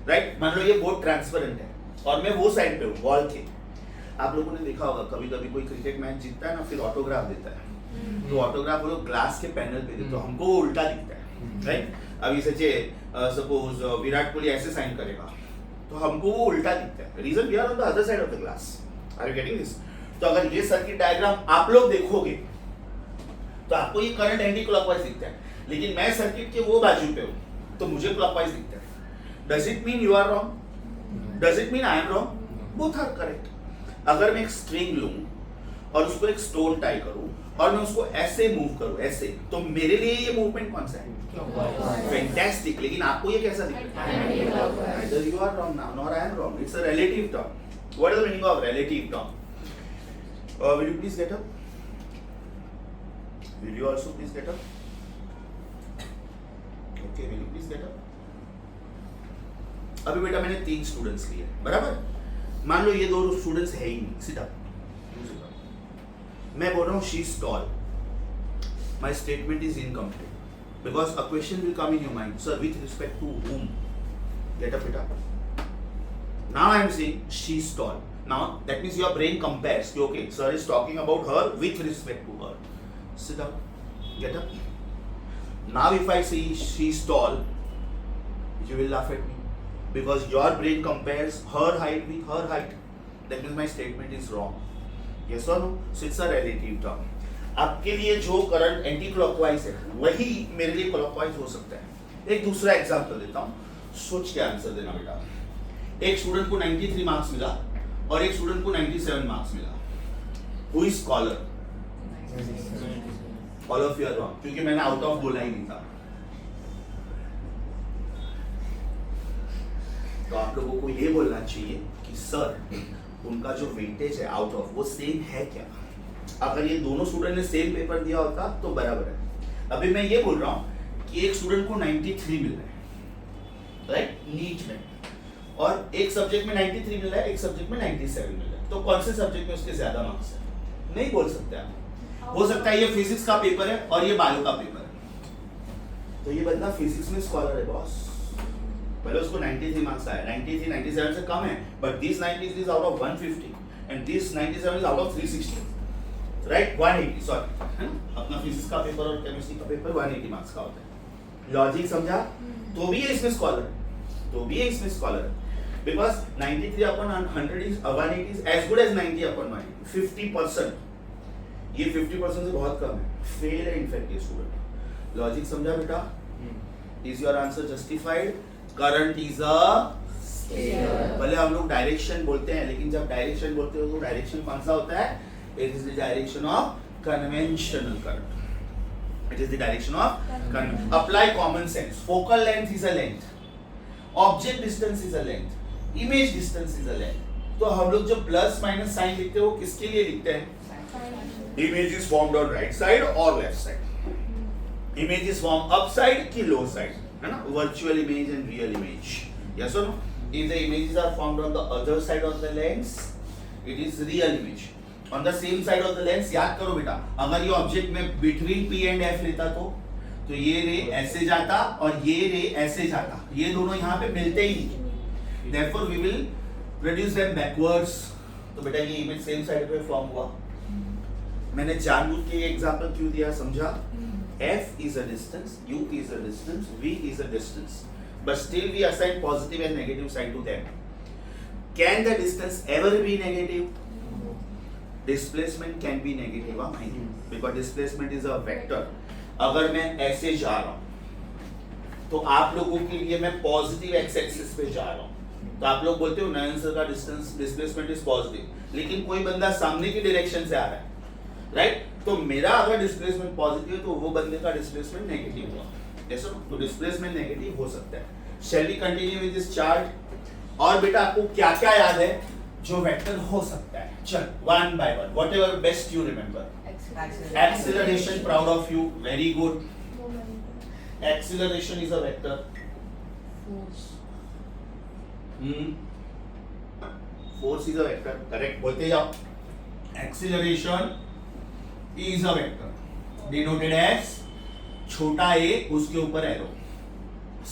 राइट? मान लो ये बोर्ड ट्रांसपेरेंट है और मैं वो साइड पे हूँ वॉल के. आप लोगों ने देखा होगा कभी कभी कोई क्रिकेट मैच जीतता है ना, फिर ऑटोग्राफ देता है. तो ऑटोग्राफ वो लोग ग्लास के पैनल पे देते, तो हमको वो उल्टा दिखता है, राइट? अभी सचे सपोज विराट कोहली ऐसे साइन करेगा तो हमको वो उल्टा दिखता है. Reason we are on the other side of the glass. Are you getting this? तो अगर ये सर्किट डायग्राम आप लोग देखोगे तो आपको ये करंट एंटी क्लॉकवाइज दिखता है, लेकिन मैं सर्किट के वो बाजू पे हूँ तो मुझे क्लॉकवाइज दिखता है. Does it mean you are wrong? Does it mean I am wrong? Both are correct. अगर मैं एक स्ट्रिंग लूं और उसको एक स्टोन टाई करूं और मैं उसको ऐसे मूव करूं ऐसे, तो मेरे लिए ये मूवमेंट कौन सा है? फैंटास्टिक. लेकिन आपको ये कैसा दिख रहा है? Either you are wrong now nor I am wrong. It's a relative term. What is the meaning of relative term? Will you please get up? Will you also please get up? Okay, will you please get up? अभी बेटा मैंने 3 स्टूडेंट्स लिए, बराबर? मान लो ये 2 स्टूडेंट्स है ही नहीं. Sit up. मैं बोल रहा हूँ she is tall. My statement is incomplete because a question will come in your mind. Sir with respect to whom? Get up बेटा. Now I am saying she is tall. Now that means your brain compares. Okay, sir is talking about her with respect to her. Sit down. Get up. Now if I say she is tall, you will laugh at me. Because your brain compares her height with her height. That means my statement is wrong. Yes और no, so it's a relative term. आपके लिए जो करंट एंटी क्लॉकवाइज है वही मेरे लिए क्लॉकवाइज हो सकता है। एक दूसरा एग्जांपल देता हूँ, सोच के आंसर देना बेटा। एक स्टूडेंट को 93 मार्क्स मिला और एक स्टूडेंट को 97 मार्क्स मिला। Who is scholar? All of you are wrong, क्योंकि मैंने आउट ऑफ बोला ही नहीं था। तो आप लोगों को ये बोलना चाहिए कि सर उनका जो वेटेज है आउट ऑफ वो सेम है क्या? अगर ये दोनों स्टूडेंट ने सेम पेपर दिया होता तो बराबर है। अभी मैं ये बोल रहा हूँ कि एक स्टूडेंट को 93 मिल रहा है, राइट, नीट में, और एक सब्जेक्ट में 93 मिल रहा है, एक सब्जेक्ट में 97 मिल रहा है, तो कौन से सब्जेक्ट में उसके ज्यादा मार्क्स है? नहीं बोल सकते आप। हो सकता है ये फिजिक्स का पेपर है और ये बायो का पेपर है, तो ये बंदा फिजिक्स में स्कॉलर है बॉस। पहले उसको 93 मार्क्स आया, 93 97 से कम है, but this 93 is out of 150 and this 97 is out of 360, right, 180 sorry, अपना फिजिक्स का पेपर और केमिस्ट्री का पेपर 180 मार्क्स का होता है। लॉजिक समझा? तो भी ये इसमें स्कॉलर है, तो भी ये इसमें स्कॉलर है, because 93 upon 100 is 180 is as good as 90 upon 180, 50%। ये 50% से बहुत कम है, फेल है इनफैक्ट ये स्टूडेंट। लॉजिक समझा बेटा? Is your answer justified? Current is a scalar. भले हम लोग डायरेक्शन बोलते हैं, लेकिन जब डायरेक्शन बोलते हो तो डायरेक्शन कौन सा होता है? It is the direction of conventional current. It is the direction of convention. Apply common sense. Focal length is a length, object distance is a length, image distance is a length. तो हम लोग जो प्लस माइनस साइन लिखते हैं वो किसके लिए लिखते हैं? Image is formed on right side or left side. Image is formed up side ki low side, है ना? Virtual image and real image. Yes or no? If the images are formed on the other side of the lens, it is real image. On the same side of the lens, याद करो बेटा, अगर ये ऑब्जेक्ट में between P and F लेता तो ये रे ऐसे जाता और ये रे ऐसे जाता, ये दोनों यहाँ पे मिलते ही नहीं। Therefore, we will produce them backwards. तो बेटा ये इमेज सेम साइड पे फॉर्म हुआ। मैंने जानबूझ के ये एग्जांपल क्यों दिया समझा? F is a distance, U is a distance, V is a distance, but still we assign positive and negative sign to them. Can the distance ever be negative? Displacement can be negative, because displacement is a vector. अगर मैं ऐसे जा रहा हूँ तो आप लोगों के लिए मैं पॉजिटिव एक्स एक्सिस पे जा रहा हूँ, तो आप लोग बोलते हो नयन सर का डिस्टेंस डिस्प्लेसमेंट इज पॉजिटिव, लेकिन कोई बंदा सामने की डायरेक्शन से आ रहा है, राइट, तो मेरा अगर डिस्प्लेसमेंट पॉजिटिव है तो वो बंदे का डिस्प्लेसमेंट नेगेटिव हुआ, जैसे तो डिस्प्लेसमेंट नेगेटिव हो सकता है। Shall we continue with this chart? और बेटा आपको क्या क्या याद है जो वेक्टर हो सकता है? चल one by one, whatever best you remember. Acceleration, proud of you, very good. Acceleration is a vector. Force is a vector, correct, बोलते जाओ। Acceleration is a vector denoted as छोटा a उसके ऊपर arrow.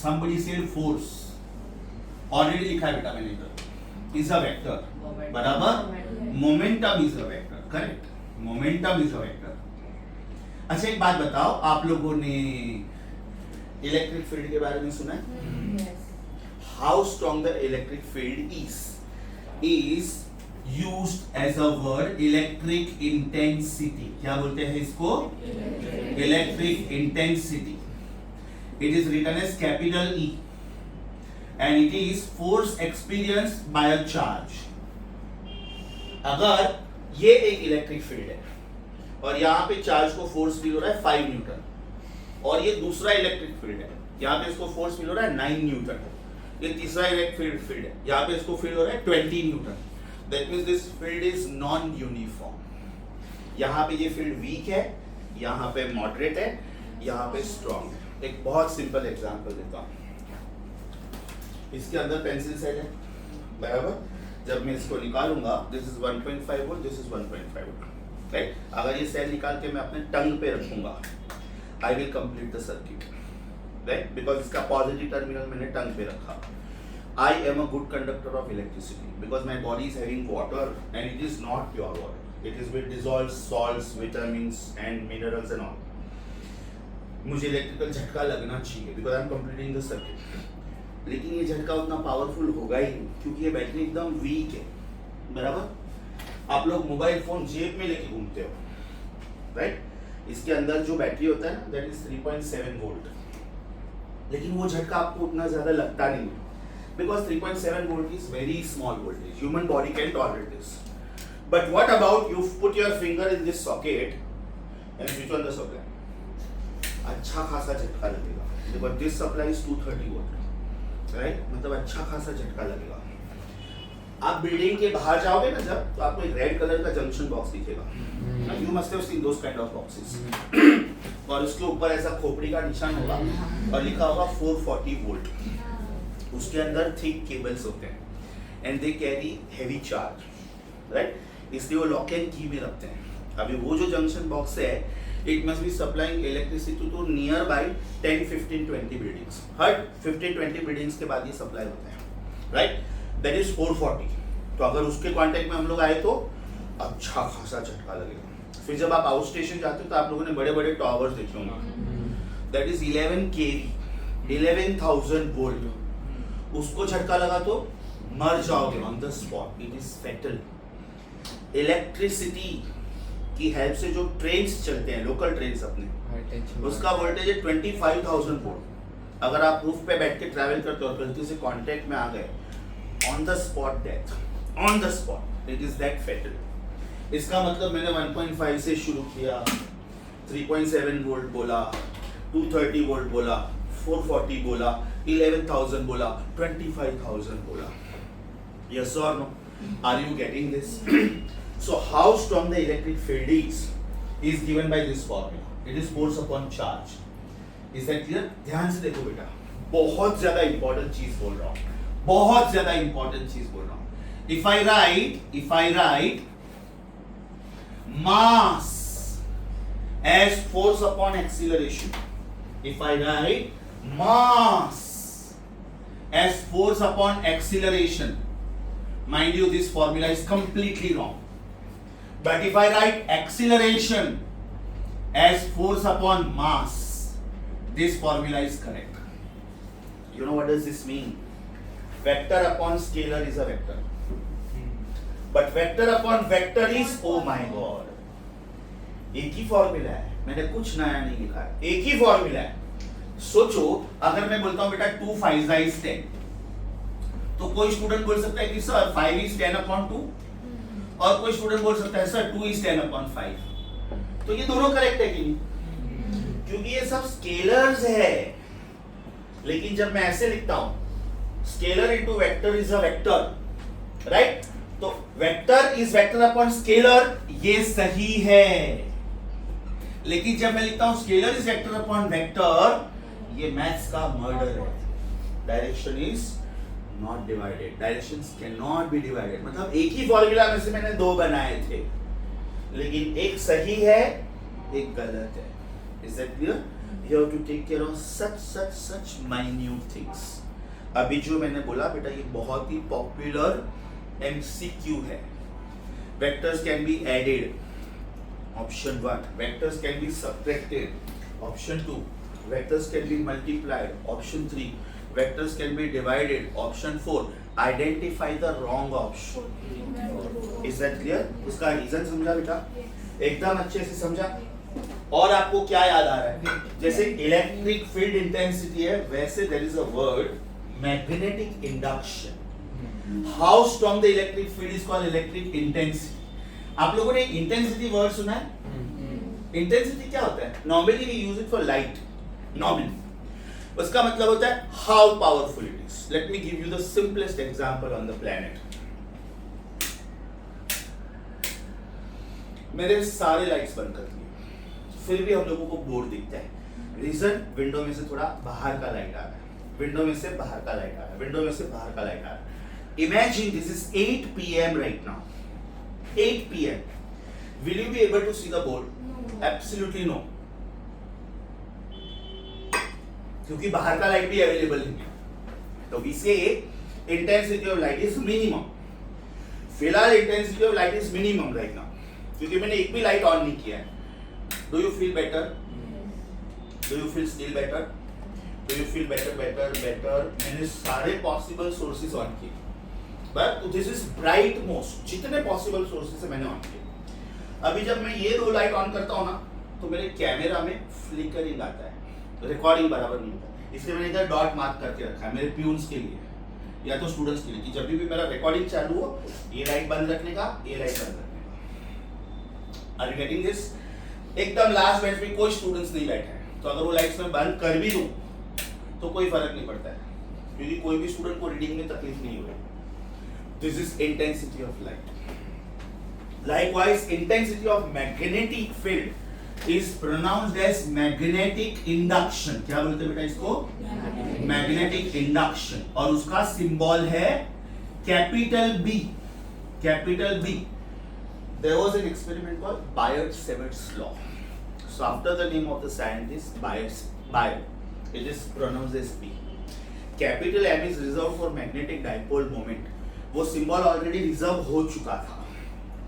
somebody said force, already लिखा है बेटा मैंने इधर, is a vector, बराबर। momentum is a vector, correct, momentum is a vector। अच्छा एक बात बताओ, आप लोगों ने इलेक्ट्रिक फील्ड के बारे में सुना है? How strong the electric field is used as a word electric intensity। क्या बोलते हैं इसको? electric intensity। It is written as capital E and it is force experienced by a charge। अगर ये एक इलेक्ट्रिक फील्ड है और यहाँ पे चार्ज को फोर्स फील हो रहा है 5 न्यूटन, और ये दूसरा इलेक्ट्रिक फील्ड है, यहाँ पे इसको फोर्स फील हो रहा है 9 न्यूटन, ये तीसरा इलेक्ट्रिक फील्ड है, यहाँ पे इसको फील हो रहा है 20 Newton. That means this field is non-uniform। यहाँ पे ये फील्ड वीक है, यहाँ पे मॉडरेट है, यहाँ पे स्ट्रॉन्ग है। एक बहुत सिंपल एग्जांपल देता हूँ। इसके अंदर पेंसिल सेल है, बराबर। जब मैं इसको निकालूंगा, this is 1.5 volt, this is 1.5 volt, right. अगर ये सेल निकाल के मैं अपने टंग पे रखूंगा, I will complete the circuit, right, because इसका पॉजिटिव टर्मिनल मैंने टंग पे रखा। I am a good conductor of electricity because my body is having water and it is not pure water. It is with dissolved salts, vitamins and minerals and all. मुझे इलेक्ट्रिकल झटका लगना चाहिए because I am completing the circuit. लेकिन ये झटका उतना पावरफुल होगा ही नहीं क्योंकि ये बैटरी एकदम वीक है, बराबर। आप लोग मोबाइल फोन जेब में लेके घूमते हो, राइट? इसके अंदर जो बैटरी होता है ना, दैट इज 3.7 वोल्ट, लेकिन वो झटका आपको उतना ज्यादा लगता नहीं है, because 3.7 volt is very small voltage, human body can tolerate this. But what about you put your finger in this socket and switch on the supply, अच्छा खासा झटका लगेगा, because this supply is 230 volt, right? मतलब अच्छा खासा झटका लगेगा. आप बिल्डिंग के बाहर जाओगे ना जब, तो आपको एक रेड कलर का जंक्शन बॉक्स दिखेगा. You must have seen those kind of boxes. और उसके ऊपर ऐसा खोपड़ी का निशान होगा और लिखा होगा 440 वोल्ट. उसके अंदर थिक केबल्स होते हैं and they carry heavy charge, right? इसलिए वो लॉक एंड की में रखते हैं. अभी वो जो जंक्शन बॉक्स है, it must be supplying electricity to nearby 10, 15, 20 buildings. हर 15-20 बिल्डिंग्स के बाद ये सप्लाई होता है, राइट? That is 440. तो अगर उसके कांटेक्ट में हम लोग आए तो अच्छा खासा झटका लगेगा. फिर जब आप आउट स्टेशन जाते हो तो आप लोगों ने बड़े बड़े टावर्स देखे होंगे, दैट इज 11 kV, 11,000 वोल्ट. उसको झटका लगा तो मर जाओगे on the spot. It is fatal. Electricity की हेल्प से जो ट्रेन्स चलते हैं, लोकल ट्रेन्स अपने, उसका वोल्टेज है 25,000 वोल्ट. अगर आप रूफ पे बैठ के ट्रैवल करते हो और गलती से कांटेक्ट में आ गए, on the spot death, on the spot. It is that fatal. इसका मतलब मैंने 1.5 से शुरू किया, 3.7 वोल्ट बोला, 230 वोल्ट बोला, 440 बोला, 11,000 बोला, 25,000 बोला. Yes or no? Are you getting this? So how strong the electric field is given by this formula. It is force upon charge. Is that clear? ध्यान से देखो बेटा, बहुत ज्यादा इंपॉर्टेंट चीज बोल रहा हूँ, बहुत ज्यादा इंपॉर्टेंट चीज बोल रहा हूँ. If I write mass as force upon acceleration, if I write mass as force upon acceleration, mind you this formula is completely wrong. But if I write acceleration as force upon mass, this formula is correct. You know what does this mean? Vector upon scalar is a vector. But vector upon vector is, oh my god, एक ही फॉर्मूला है, मैंने कुछ नया नहीं लिखा है, एक ही फॉर्मूला है. सोचो अगर मैं बोलता हूं बेटा 2 5 is 10, तो कोई स्टूडेंट बोल सकता है कि सर 5 is 10 upon 2, और कोई स्टूडेंट बोल सकता है सर 2 is 10 upon 5. तो ये दोनों करेक्ट है कि नहीं? क्योंकि ये सब स्केलर्स है. लेकिन जब मैं ऐसे लिखता हूं, scalar into vector is a vector, right? तो vector is vector upon scalar, ये सही है. लेकिन जब मैं लिखता हूं scalar is vector upon vector, ये मैथ्स का मर्डर है. Direction is not divided, directions can not be divided. मतलब एक ही फॉर्मूला में से मैंने दो बनाए थे, लेकिन एक सही है, एक गलत है. Is that clear? You have to take care of such minute things. अभी जो मैंने बोला बेटा, ये बहुत ही पॉपुलर MCQ है. Vectors can be added, option 1. Vectors can be subtracted, option 2. Vectors can be multiplied, option 3. Vectors can be divided, option 4. Identify the wrong option. Is that clear? उसका रीजन समझा बेटा? एकदम अच्छे से समझा? और आपको क्या याद आ रहा है? जैसे इलेक्ट्रिक फील्ड इंटेंसिटी है, वैसे there is a word magnetic induction. How strong the electric field is called electric intensity. आप लोगों ने इंटेंसिटी वर्ड सुना है? इंटेंसिटी क्या होता है? Normally we use it for light, normally. उसका मतलब होता है how powerful it is. Let me give you the simplest example on the planet. मेरे सारे लाइट्स बंद कर दिए, फिर भी हम लोगों को बोर्ड दिखता है. रीजन, विंडो में से थोड़ा बाहर का लाइट आ रहा है, विंडो में से बाहर का लाइट आ रहा है, विंडो में से बाहर का लाइट आ रहा है. Imagine this is 8 PM right now. 8 PM. Will you be able to see the board? Absolutely no. क्योंकि बाहर का लाइट भी अवेलेबल नहीं है. तो we say intensity of light is minimum. फिलहाल intensity of light is minimum right now, क्योंकि मैंने एक भी लाइट ऑन नहीं किया है. Do you feel better? Do you feel still better? Do you feel better? मैंने सारे पॉसिबल सोर्सेज ऑन किए, but this is bright most, जितने पॉसिबल सोर्सेस से मैंने ऑन किया। अभी जब मैं ये दो लाइट ऑन करता हूँ ना तो मेरे कैमरा में फ्लिकरिंग आता है, रिकॉर्डिंग बराबर नहीं होता, इसलिए मैंने इधर डॉट मार्क करके रखा है मेरे प्यून्स के लिए या तो स्टूडेंट्स के लिए कि जब भी मेरा रिकॉर्डिंग चालू हो ये लाइट बंद रखने का, ये लाइट बंद रखने का। Are you getting this? एकदम लास्ट बेंच में कोई स्टूडेंट्स नहीं बैठे हैं तो अगर वो लाइट्स में बंद कर भी दूं तो कोई फर्क नहीं पड़ता है, क्योंकि कोई भी स्टूडेंट को रीडिंग में तकलीफ नहीं होगी। This is intensity of light. Likewise, intensity of magnetic field is pronounced as magnetic induction. क्या बोलते हैं बेटा इसको? Magnetic induction। और उसका सिंबल है capital B। Capital B। There was an experiment called Biot-Savart's law. So after the name of the scientist Biot, it is pronounced as B. Capital M is reserved for magnetic dipole moment. वो सिंबल ऑलरेडी रिजर्व हो चुका था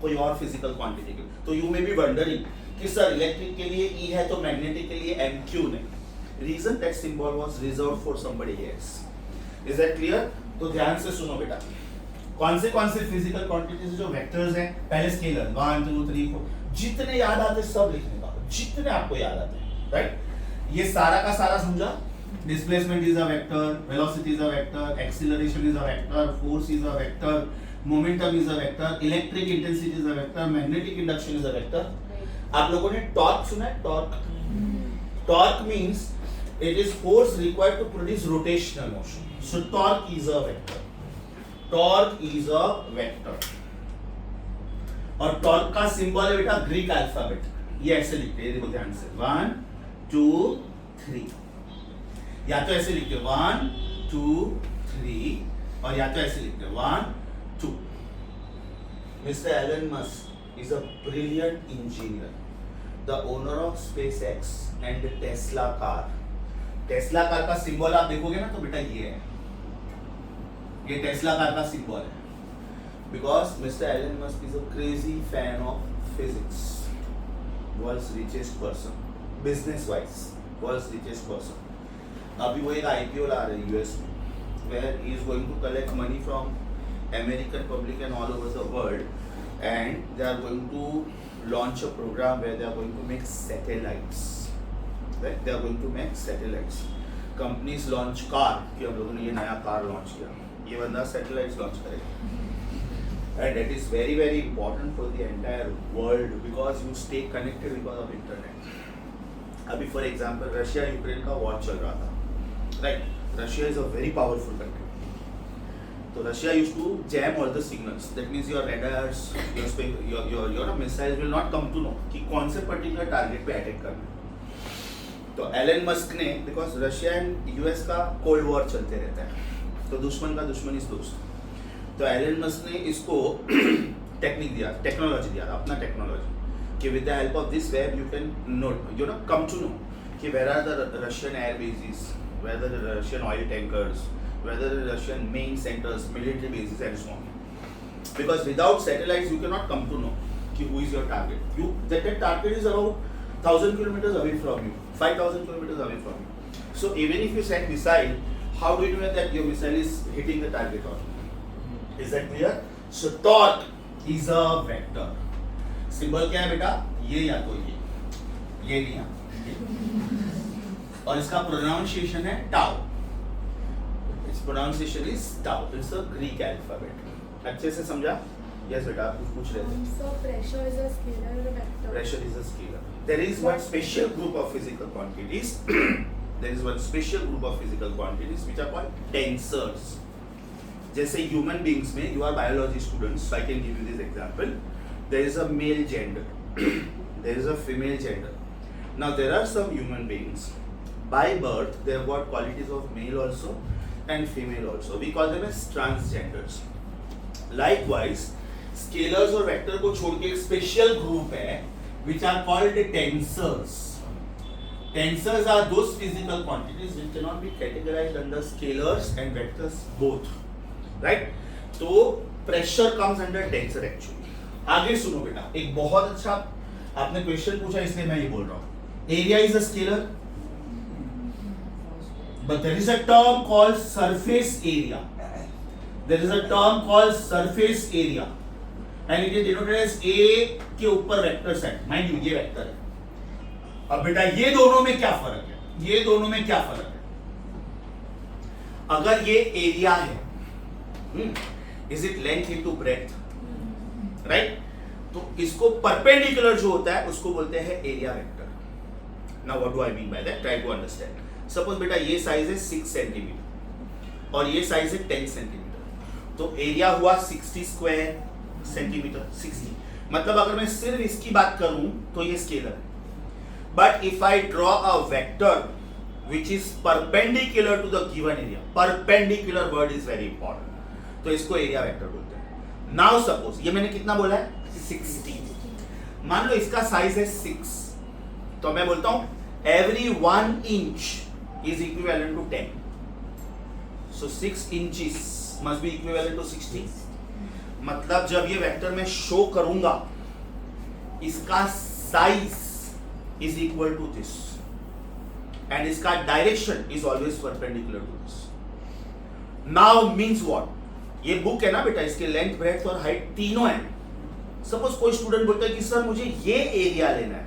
कोई और फिजिकल क्वांटिटी के, तो यू मे बी वंडरिंग कि सर इलेक्ट्रिक के लिए E है तो मैग्नेटिक के लिए M क्यों नहीं? Reason that symbol was reserved for somebody else. Is that clear? तो ध्यान से सुनो बेटा, कौन से फिजिकल क्वांटिटीज जो वेक्टर्स हैं, पहले स्केलर 1 2 3 4 जितने याद आते सब लिखने का, जितने आपको याद आते हैं, राइट? ये सारा का सारा समझा? Displacement is a vector, velocity is a vector, acceleration is a vector, force is a vector, momentum is a vector, electric intensity is a vector, magnetic induction is a vector. आप लोगों ने टॉर्क सुना है? Torque, torque means it is force required to produce rotational motion. So torque is a vector, torque is a vector. और टॉर्क का सिंबल है बेटा ग्रीक अल्फाबेट, ये ऐसे लिखते हैं, देखो ध्यान से 1 2 3, या तो ऐसे लिखते 1 2 3 और या तो ऐसे लिखते 1 2। Mr. Elon Musk is a brilliant engineer, the owner of SpaceX and the Tesla car. Tesla car का सिंबल आप देखोगे ना तो बेटा ये है, ये टेस्ला कार का सिंबल है। Because Mr. Elon Musk is a crazy fan of physics, world's richest person, business wise, world's richest person. अभी वो एक IPO ला रहे हैं US में, where he is going to collect money from American public and all over the world, and they are going to launch a program where they are going to make satellites, right? They are going to make satellites. Companies launch car, कि हम लोगों ने ये नया कार launch किया, ये बंदा satellites launch करेगा, and that is very very important for the entire world because you stay connected because of internet. अभी for example रशिया यूक्रेन का वॉर चल रहा था, right? Russia is a very powerful country. So Russia used to jam all the signals. That means your radars, your missiles will not come to know कि कौन से particular target पे attack करना है। तो एलन मस्क ने, because Russia and US का कोल्ड वॉर चलते रहता है, तो दुश्मन का दुश्मन इस दोस्त, तो एलन मस्क ने इसको टेक्निक दिया, टेक्नोलॉजी दिया, अपना टेक्नोलॉजी कि with the help of this web you can know, come to know कि where are the Russian air bases, where are the Russian oil tankers, where are the Russian main centers, military bases and so on. Because without satellites you cannot come to know कि who is your target. That target is around 1000 kilometers away from you, 5000 kilometers away from you. So even if you send missile, how do you know that your missile is hitting the target or not? Is that clear? So torque is a vector. Symbol क्या है बेटा? ये या तो ये नहीं है, और इसका प्रोनाउंसिएशन है tau. It's pronunciation is tau, it's a Greek alphabet. अच्छे से समझा? यस बेटा, आप कुछ पूछ रहे थे। So pressure is a scalar or a vector? Pressure is a scalar. There is one special group of physical quantities. There is one special group of physical quantities which are called tensors. जैसे human beings में, you are biology students, so I can give you this example. There is a male gender, there is a female gender. Now there are some human beings, by birth they have got qualities of male also and female also. We call them as transgenders. Likewise, scalars और vector को छोड़ के एक special group है which are called tensors. Tensors are those physical quantities which cannot be categorized under scalars and vectors both, right? तो pressure comes under tensor actually. आगे सुनो बेटा, एक बहुत अच्छा आपने क्वेश्चन पूछा इसलिए मैं ये बोल रहा हूँ। Area is a scalar, but there is a term called surface area. there is a term called surface area and it is denoted as A के ऊपर वेक्टर सेट. माइंड यू ये वेक्टर है. अब बेटा ये दोनों में क्या फर्क है? ये दोनों में क्या फर्क है? अगर ये एरिया है, is it length into breadth, right? तो इसको परपेंडिकुलर जो होता है उसको बोलते हैं area vector. Now what do I mean by that? Try to understand. Suppose बेटा ये साइज है 6 सेंटीमीटर और ये साइज है 10 सेंटीमीटर, तो एरिया हुआ 60 स्क्वायर सेंटीमीटर. 60 मतलब अगर मैं सिर्फ इसकी बात करूं तो ये स्केलर है. But if I draw a vector which is perpendicular to the given area, perpendicular word is very important, तो इसको एरिया वेक्टर बोलते हैं. नाउ सपोज ये मैंने कितना बोला है? 60. मान लो इसका साइज है 6, तो मैं बोलता हूं every 1 inch is equivalent to 10. So 6 inches must be equivalent to 60. मतलब जब ये वेक्टर मैं शो करूंगा इसका size is equal to this and इसका direction is always perpendicular to this. Now means what? ये बुक है ना बेटा, इसके लेंथ ब्रेड्थ और हाइट तीनों है. सपोज कोई स्टूडेंट बोलता है कि सर मुझे ये एरिया लेना है.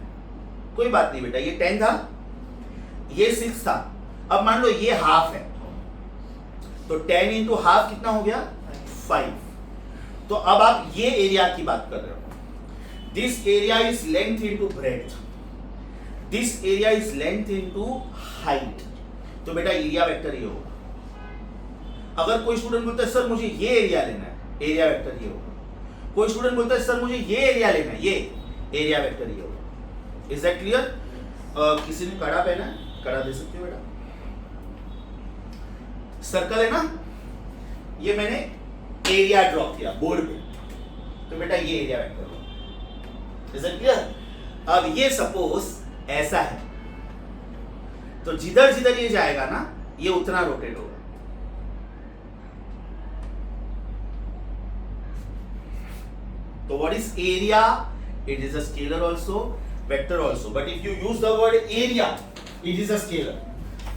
कोई बात नहीं बेटा, ये 10 था, ये 6 था, अब मान लो ये हाफ है, तो 10 इंटू हाफ कितना हो गया? 5. तो अब आप ये एरिया की बात कर रहे हो. This area is length into breadth, this area is length into height, तो बेटा एरिया वेक्टर ये होगा. अगर कोई स्टूडेंट बोलता है सर मुझे ये एरिया लेना है, एरिया वेक्टर ये होगा. कोई स्टूडेंट बोलता है सर मुझे ये एरिया लेना है, ये एरिया वेक्टर ये होगा. Is that clear? किसी ने कड़ा पहना है? कड़ा दे सकते हो बेटा. सर्कल है ना, ये मैंने एरिया ड्रॉ किया बोर्ड पे, तो बेटा ये एरिया वेक्टर होगा. Is that clear? अब ये सपोज ऐसा है, तो जिधर जिधर ये जाएगा ना ये उतना रोटेट होगा. तो what is area? It is a scalar also, vector also. But if you use the word area, it is a scalar.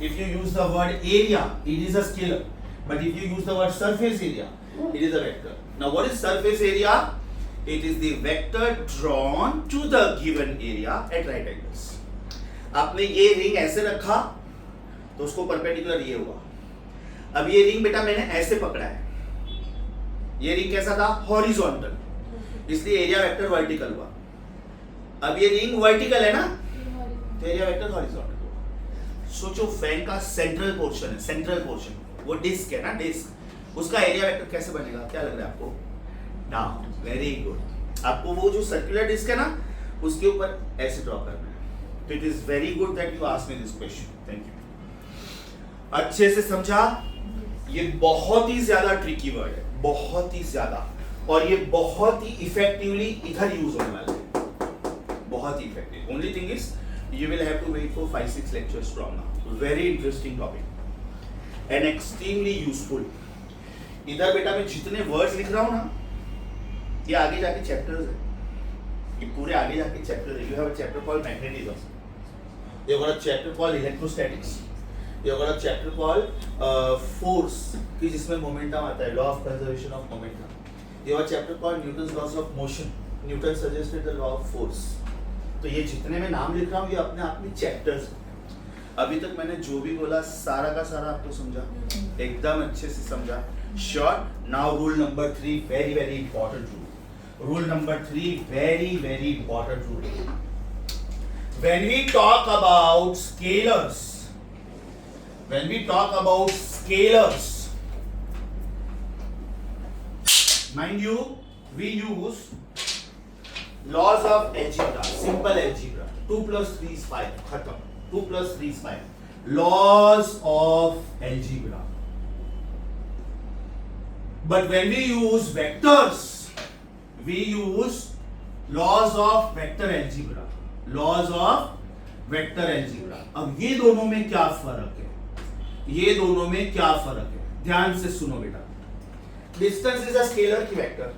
If you use the word area, it is a scalar. But if you use the word surface area, it is a vector. Now what is surface area? It is the vector drawn to the given area at right angles. आपने ये रिंग ऐसे रखा तो उसको परपेंडिकुलर ये हुआ. अब ये रिंग बेटा मैंने ऐसे पकड़ा है, ये रिंग कैसा था? हॉरिजॉन्टल, इसलिए एरिया वेक्टर वर्टिकल हुआ. अब ये रिंग वर्टिकल है ना, तो एरिया वेक्टर हॉरिजॉन्टल हुआ. सोचो फैन का सेंट्रल पोर्शन है, सेंट्रल पोर्शन वो डिस्क है ना, डिस्क, उसका एरिया वेक्टर कैसे बनेगा? क्या लग रहा है आपको? Now very good. आपको वो जो सर्कुलर डिस्क है ना उसके ऊपर ऐसे ड्रॉ करना है. तो it is very good that you asked me this question. Thank you. अच्छे से समझा? ये बहुत ही ज्यादा ट्रिकी वर्ड है, बहुत ही ज्यादा, और ये बहुत ही इफेक्टिवली इधर यूज होने वाला है, बहुत ही effective. Only thing is you will have to wait for 5-6 lectures from now. Very interesting topic and extremely useful. इधर बेटा मैं जितने वर्ड्स लिख रहा हूँ ना, ये आगे जाके चैप्टर्स है, ये पूरे आगे जाके चैप्टर है. You have a chapter called magnetism. You got a chapter called electrostatics. You got a chapter called force, कि जिसमें momentum आता है, law of conservation of momentum. You have a chapter called Newton's laws of motion. Newton suggested the law of force. तो ये जितने मैं नाम लिख रहा हूँ ये अपने आप में चैप्टर्स. अभी तक मैंने जो भी बोला सारा का सारा आपको समझा, एकदम अच्छे से समझा. Sure? Now rule number 3, very very important rule. Rule number 3, very very important rule. When we talk about scalars, when we talk about scalars, mind you, we use laws of algebra, simple algebra. 2 plus 3 is 5. खत्म. 2 plus 3 is 5. Laws of algebra. But when we use vectors, we use laws of vector algebra. Laws of vector algebra. अब ये दोनों में क्या फर्क है? ये दोनों में क्या फर्क है? ध्यान से सुनो बेटा. Distance is a scalar की vector.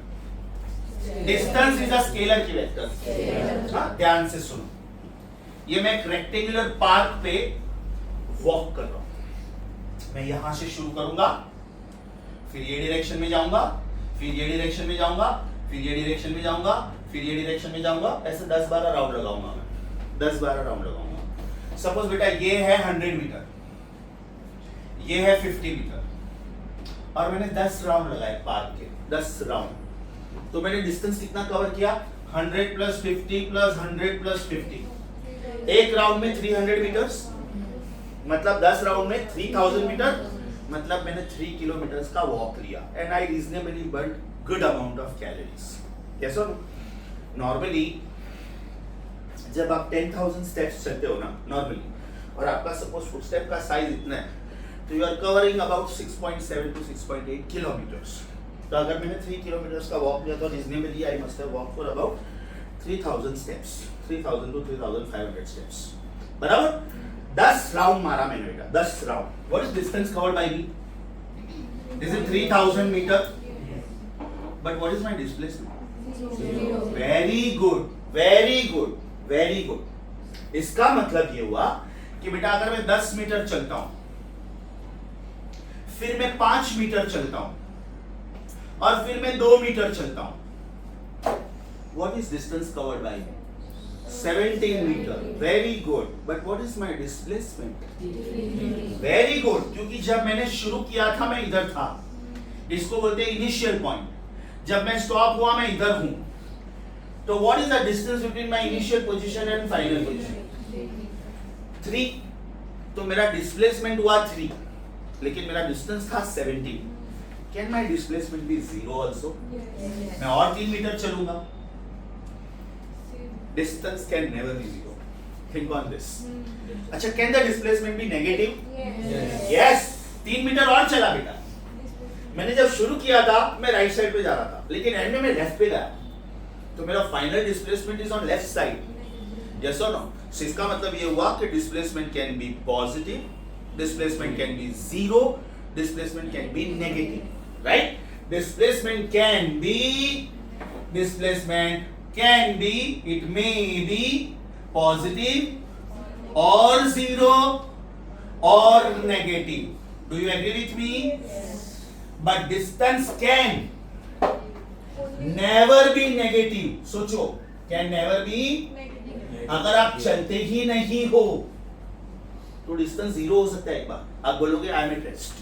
Distance is a scalar की वेक्टर. हाँ, ध्यान से सुनो. ये मैं एक रेक्टेंगुलर पार्क पे वॉक कर रहा हूं. मैं यहां से शुरू करूंगा, फिर ये डायरेक्शन में जाऊंगा, फिर ये डायरेक्शन में जाऊंगा, फिर ये डायरेक्शन में जाऊंगा, फिर ये डायरेक्शन में जाऊंगा, ऐसे 10-12 राउंड लगाऊंगा मैं, 10-12 राउंड लगाऊंगा। सपोज बेटा ये है 100 मीटर, ये है 50 मीटर, और मैंने 10 राउंड लगाए पार्क के, 10 राउंड, तो मैंने डिस्टेंस कितना कवर किया? 100 प्लस 50 प्लस 100 प्लस 50। एक राउंड में 300 मीटर्स, मतलब 10 राउंड में 3000 मीटर, मतलब मैंने 3 किलोमीटर्स का वॉक लिया, and I reasonably burn good amount of calories. Yes और नो? नॉर्मली जब आप 10,000 स्टेप्स चलते हो ना नॉर्मली, और आपका सपोज फुटस्टेप का साइज इतना है, तो you are covering about 6.7 to 6.8 kilometres. तो अगर मैंने 3 किलोमीटर्स का वॉक लिया तो reasonably I must have walk for about 3000 steps, 3000 to 3500 steps, बराबर? 10 राउंड मारा मैंने बेटा, 10 round. What is distance covered by me? Is it 3000 metre? But what is my displacement? Very good, very good, very good. इसका मतलब ये हुआ कि बेटा अगर मैं 10 मीटर चलता हूं, फिर मैं 5 मीटर चलता हूं, और फिर मैं 2 मीटर चलता हूं, what is distance covered by me? 17 metre. Very good. But what is my displacement? Very good, क्योंकि जब मैंने शुरू किया था मैं इधर था, इसको बोलते हैं इनिशियल पॉइंट। जब मैं स्टॉप हुआ मैं इधर हूं, तो what is the distance between my initial position and final position? 3। तो मेरा डिस्प्लेसमेंट हुआ 3, लेकिन मेरा डिस्टेंस था 17। Can my displacement be 0 also? मैं और 3 मीटर चलूंगा, distance can never be 0. Think on this. अच्छा, can the displacement be negative? Yes. 3 metre और चला बेटा। मैंने जब शुरू किया था मैं राइट साइड पे जा रहा था, लेकिन एंड में मैं लेफ्ट पे गया, तो मेरा final displacement is on left side. Yes और नो? सो इसका मतलब ये हुआ कि displacement can be positive, displacement can be 0, displacement can be negative, right? Displacement can be, it may be positive or 0 or negative. Do you agree with me? But distance can never be negative. सोचो, can never be, अगर आप चलते ही नहीं हो तो डिस्टेंस 0 हो सकता है। एक बार आप बोलोगे I am at rest,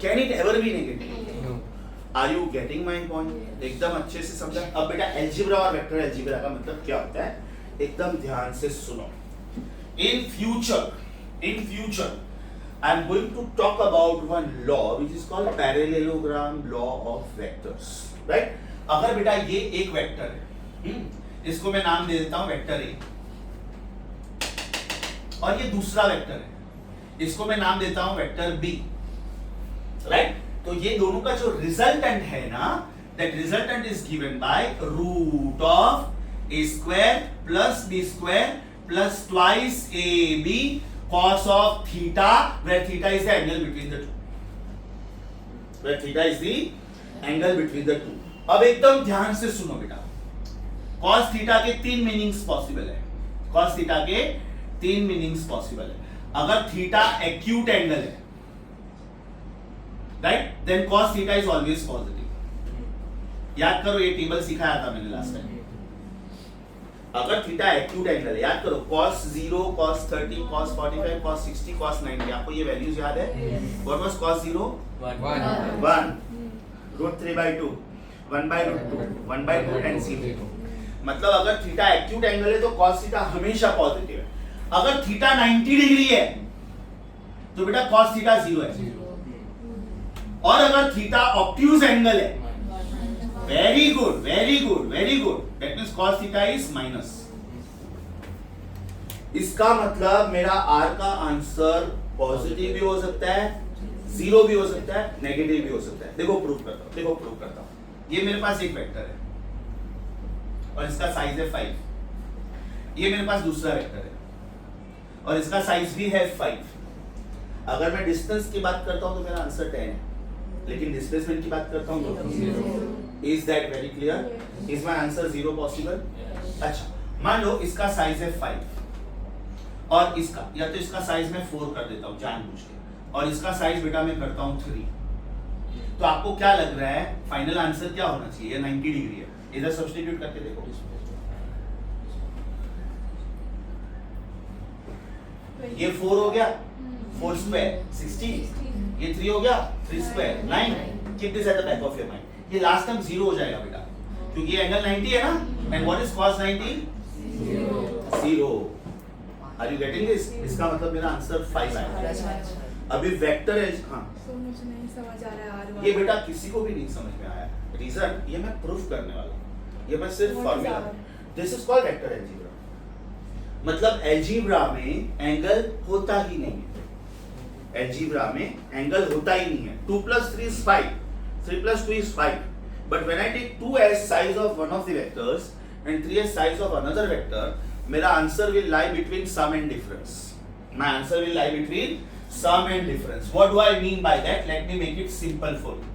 can it ever be negative? Are you getting my point? एकदम अच्छे से समझा। अब बेटा एल्जिब्रा और वेक्टर एल्जिब्रा का मतलब क्या होता है, एकदम ध्यान से सुनो। In future I am going to talk about one law which is called parallelogram law of vectors, right? अगर बेटा ये एक वेक्टर है, इसको मैं नाम दे देता हूं वेक्टर ए, और ये दूसरा वेक्टर है, इसको मैं नाम देता हूं वेक्टर बी, राइट? तो ये दोनों का जो रिजल्टेंट है ना, that resultant is given by root of A square plus B square plus twice A B cos of theta, where theta is the angle between the two, where theta is the angle between the two. अब एकदम ध्यान से सुनो बेटा, cos थीटा के 3 मीनिंग्स पॉसिबल है, cos थीटा के 3 मीनिंग्स पॉसिबल है। अगर थीटा एक्यूट एंगल है, right, then cos theta is always positive. याद करो, ये टेबल सिखाया था मैंने लास्ट टाइम। अगर थीटा एक्यूट एंगल है, याद करो, cos 0, cos 30, cos 45, cos 60, cos 90, आपको ये वैल्यूज याद है? What was cos 0? 1, root 3/2, 1/2, 1/2 and 0। मतलब अगर थीटा एक्यूट एंगल है तो cos थीटा हमेशा पॉजिटिव है। अगर थीटा 90 डिग्री है तो बेटा cos थीटा 0 है। और अगर थीटा ऑब्ट्यूज एंगल है, very good, very good, very good, that means cos theta is minus. इसका मतलब मेरा r का आंसर पॉजिटिव भी हो सकता है, 0 भी हो सकता है, नेगेटिव भी हो सकता है। देखो प्रूव करता हूं। ये मेरे पास एक वेक्टर है और इसका साइज है 5। ये मेरे पास दूसरा वेक्टर है और इसका साइज भी है 5। अगर मैं डिस्टेंस की बात करता हूं तो मेरा आंसर 10 है, लेकिन डिस्प्लेसमेंट की बात करता हूं तो 0। Is that very clear? Is my answer 0 possible? अच्छा, मान लो इसका साइज है 5 और इसका, या तो इसका साइज मैं 4 कर देता हूं जानबूझ के, और इसका साइज बेटा मैं करता हूं 3। तो आपको क्या लग रहा है फाइनल आंसर क्या होना चाहिए? 90 डिग्री है। इधर सब्स्टिट्यूट करके देखो, ये 4 हो गया 4 स्क्वायर 16, ये 3 हो गया 3 square 9। Keep this at the back of your mind. ये लास्ट टर्म 0 हो जाएगा बेटा, क्योंकि ये एंगल 90 है ना। And what is cos 90? 0। Are you getting this? इसका मतलब मेरा आंसर 5 आएगा। अभी वेक्टर है, हाँ तो मुझे नहीं समझ आ रहा है ये बेटा किसी को भी नहीं समझ में आया। रीजन ये मैं प्रूफ करने वाला हूं, ये मैं सिर्फ What is formula. R? This is called vector algebra. मतलब अलजेब्रा में एंगल होता ही नहीं है। अलजेब्रा में एंगल होता ही नहीं है। 2 + 3 is 5, 3 + 2 is 5, but when I take 2 as size of one of the vectors and 3 as size of another vector, मेरा answer will lie between sum and difference. My answer will lie between sum and difference. What do I mean by that? Let me make it simple for you.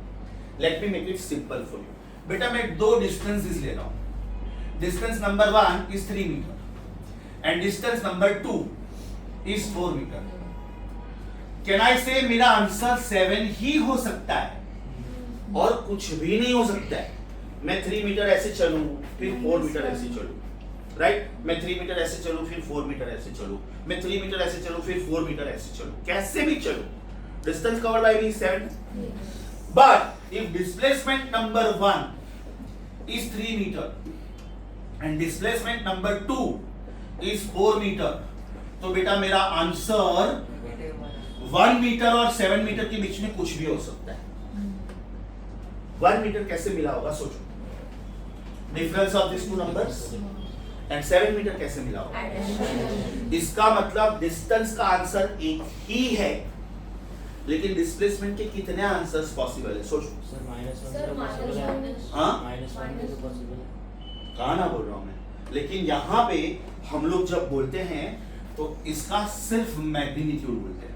Let me make it simple for you. बेटा मैं दो डिस्टेंसेस ले रहा हूं। Distance number 1 is 3 metre and distance number 2 is 4 metre. Can I say मेरा आंसर 7 ही हो सकता है और कुछ भी नहीं हो सकता है। मैं 3 मीटर ऐसे चलूं फिर 4 मीटर ऐसे चलूं, राइट? मैं 3 मीटर ऐसे चलूं फिर 4 मीटर ऐसे चलूं, मैं 3 मीटर ऐसे चलूं फिर 4 मीटर ऐसे चलूं, कैसे भी चलूं, distance covered by me 7। But if displacement number 1 is 3 meter and displacement number 2 is 4 meter, तो बेटा मेरा आंसर 1 मीटर और 7 मीटर के बीच में कुछ भी हो सकता है। 1 मीटर कैसे मिला होगा सोचो, difference of this two numbers, and 7 metre कैसे मिला होगा। इसका मतलब डिस्टेंस का आंसर एक ही है, लेकिन डिस्प्लेसमेंट के कितने आंसर्स पॉसिबल है सोचो। Sir, minus one is हाँ -1 is possible. कहा ना बोल रहा हूं मैं, लेकिन यहाँ पे हम लोग जब बोलते हैं तो इसका सिर्फ मैग्नीट्यूड बोलते हैं।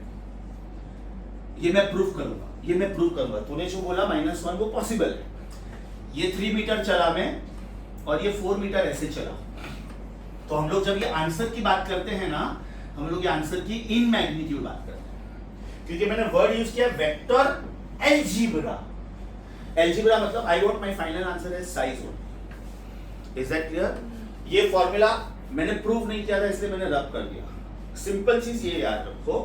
ये मैं प्रूफ करूंगा, तूने जो बोला -1 वो पॉसिबल है। ये 3 मीटर चला मैं और ये 4 मीटर ऐसे चला, तो हम लोग जब ये आंसर की बात करते हैं ना, हम लोग ये आंसर की इन मैग्नीट्यूड बात करते हैं, क्योंकि मैंने वर्ड यूज किया वेक्टर अलजेब्रा। अलजेब्रा मतलब I want my final answer as size 1। Is that clear? ये फॉर्मूला मैंने प्रूव नहीं किया था इसलिए मैंने रब कर दिया। सिंपल चीज ये याद रखो,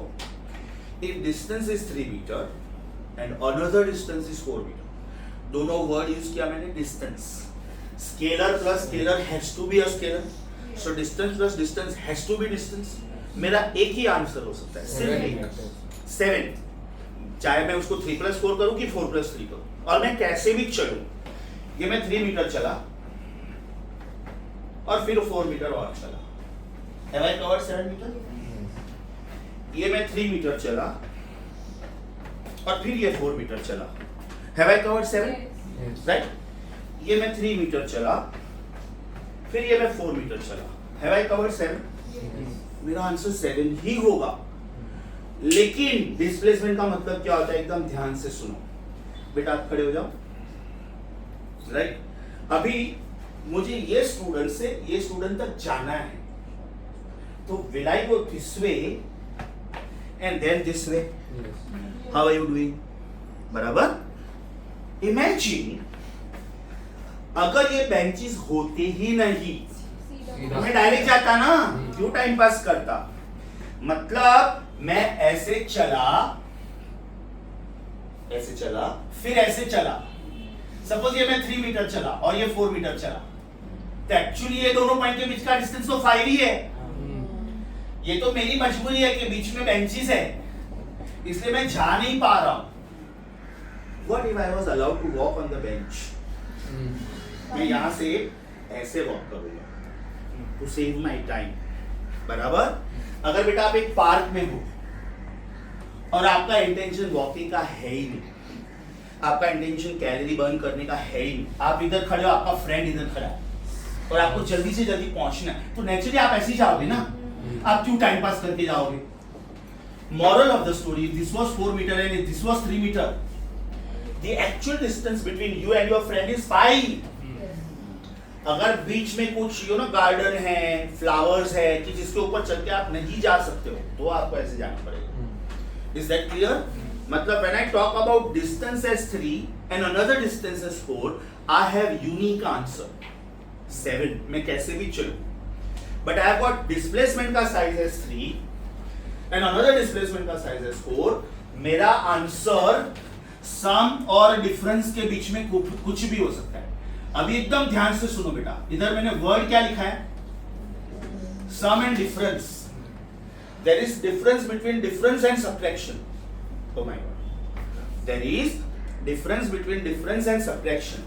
if distance is 3 metre and another distance is 4 metre, दोनों वर्ड यूज किया मैंने distance. Scalar plus scalar has to be a scalar, so distance plus distance has to be distance. मेरा एक ही आंसर हो सकता है, सिर्फ 7, चाहे मैं उसको 3 + 4 करूं कि 4 + 3 करूं, और मैं कैसे भी चलूं। ये मैं 3 मीटर चला और फिर 4 मीटर और चला, हैव आई कवर्ड 7 मीटर? ये मैं 3 मीटर चला और फिर ये 4 मीटर चला, हैव आई कवर्ड 7? राइट? ये मैं 3 मीटर चला फिर ये मैं 4 मीटर चला, हैव आई कवर्ड 7? मेरा आंसर 7 ही होगा। लेकिन डिस्प्लेसमेंट का मतलब क्या होता है, एकदम ध्यान से सुनो बेटा, आप खड़े हो जाओ, राइट? अभी मुझे ये स्टूडेंट से ये स्टूडेंट तक जाना है, तो will I go this way and then this way? How are you doing? बराबर? इमेजिन अगर ये बेंचेस होते ही नहीं, मैं डायरेक्ट जाता ना, क्यों टाइम पास करता? मतलब मैं ऐसे चला फिर ऐसे चला। सपोज ये मैं 3 मीटर चला और ये 4 मीटर चला, तो एक्चुअली ये दोनों पॉइंट के बीच का डिस्टेंस तो 5 ही है। ये तो मेरी मजबूरी है कि बीच में बेंचेस है, इसलिए मैं जा नहीं पा रहा हूं। What if I was allowed to walk on the bench? मैं यहां से ऐसे वॉक करूंगा टू सेव माई टाइम, बराबर? अगर बेटा आप एक पार्क में हो और आपका इंटेंशन वॉकिंग का है ही नहीं, आपका इंटेंशन कैलोरी बर्न करने का है ही नहीं, आप इधर खड़े हो, आपका फ्रेंड इधर खड़ा है और आपको जल्दी से जल्दी पहुंचना है, तो नेचुरली आप ऐसे ही जाओगे ना, आप क्यों टाइम पास करके जाओगे? Moral of the story, this was 4 meter and this was 3 meter. The actual distance between you and your friend is 5. अगर बीच में कुछ गार्डन है, फ्लावर्स है कि जिसके ऊपर चल के आप नहीं जा सकते हो, तो आपको ऐसे जाना पड़ेगा। Is that clear? मतलब when I talk about distance as 3 and another distance as 4, I have unique answer 7. मैं कैसे भी चलूं, but I have got displacement का size as 3 and another displacement का size as 4. मेरा आंसर सम और डिफरेंस के बीच में कुछ भी हो सकता है. अभी एकदम ध्यान से सुनो बेटा, इधर मैंने वर्ड क्या लिखा है? Sum and difference. There is difference between difference and subtraction. Oh my God. There is difference between difference and subtraction.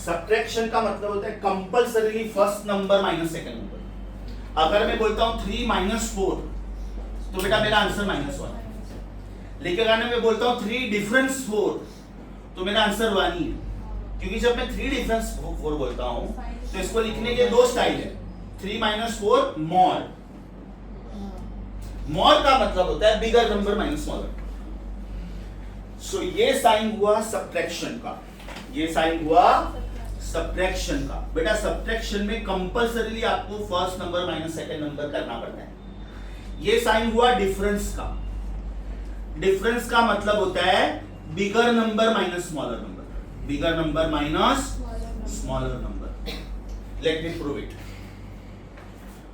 Subtraction का मतलब होता है compulsorily first number minus second number. अगर मैं बोलता हूँ 3 minus 4, तो बेटा मेरा आंसर -1. लेकिन अगर मैं बोलता हूँ 3 difference 4, तो मेरा आंसर 1 ही है. क्योंकि जब मैं 3 difference 4 बोलता हूँ, तो इसको लिखने के 2 स्टाइल है. 3 minus 4 more. मोर का मतलब होता है बिगर नंबर माइनस स्मॉलर. सो ये साइन हुआ सब्ट्रैक्शन का, ये साइन हुआ सब्ट्रैक्शन का. बेटा सब्ट्रैक्शन में कंपल्सरीली आपको first number minus second number करना पड़ता है. ये साइन हुआ डिफरेंस का. डिफरेंस का मतलब होता है bigger number minus smaller number, bigger number minus smaller number. Let me prove it.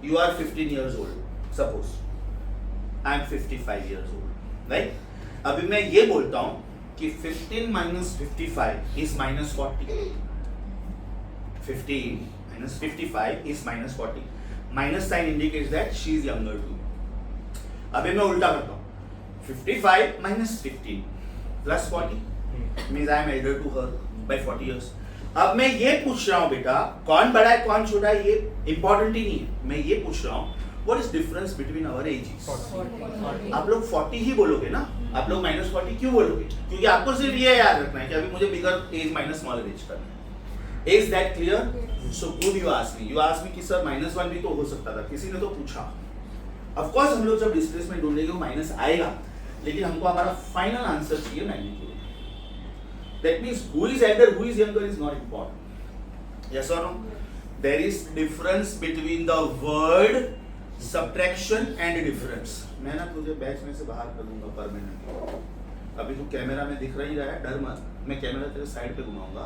You are 15 years old, suppose I am 55 years old, right? अभी मैं ये बोलता हूँ कि 15 minus 55 is minus 40. 15 minus 55 is minus 40. Minus sign indicates that she is younger to me. अभी मैं उल्टा करता हूँ. 55 minus 15 plus 40 means I am elder to her by 40 years. अब मैं ये पूछ रहा हूँ बेटा, कौन बड़ा है कौन छोटा है ये इम्पोर्टेंट ही नहीं है. मैं ये पूछ रहा हूँ What is difference between our ages? 40. आप लोग 40 ही बोलोगे ना, आप लोग -40 क्यों बोलोगे? क्योंकि आपको सिर्फ ये याद रखना है कि अभी मुझे बिगर एज माइनस स्मॉलर एज करना है. Is that clear? So good you ask me. You ask me कि सर -1 भी तो हो सकता था, किसी ने तो पूछा. Of course हम लोग जब डिस्प्लेसमेंट ढूंढेंगे वो माइनस आएगा, लेकिन हमको हमारा फाइनल आंसर चाहिए magnitude. That means who is elder, who is younger is not important. Yes or no? There is difference between the word subtraction and difference. मैं ना तुझे बैच में से बाहर कर दूंगा परमानेंटली. अभी तू कैमरा में दिख रही रहा है, डर मत. मैं कैमरा तेरे साइड पे घुमाऊंगा.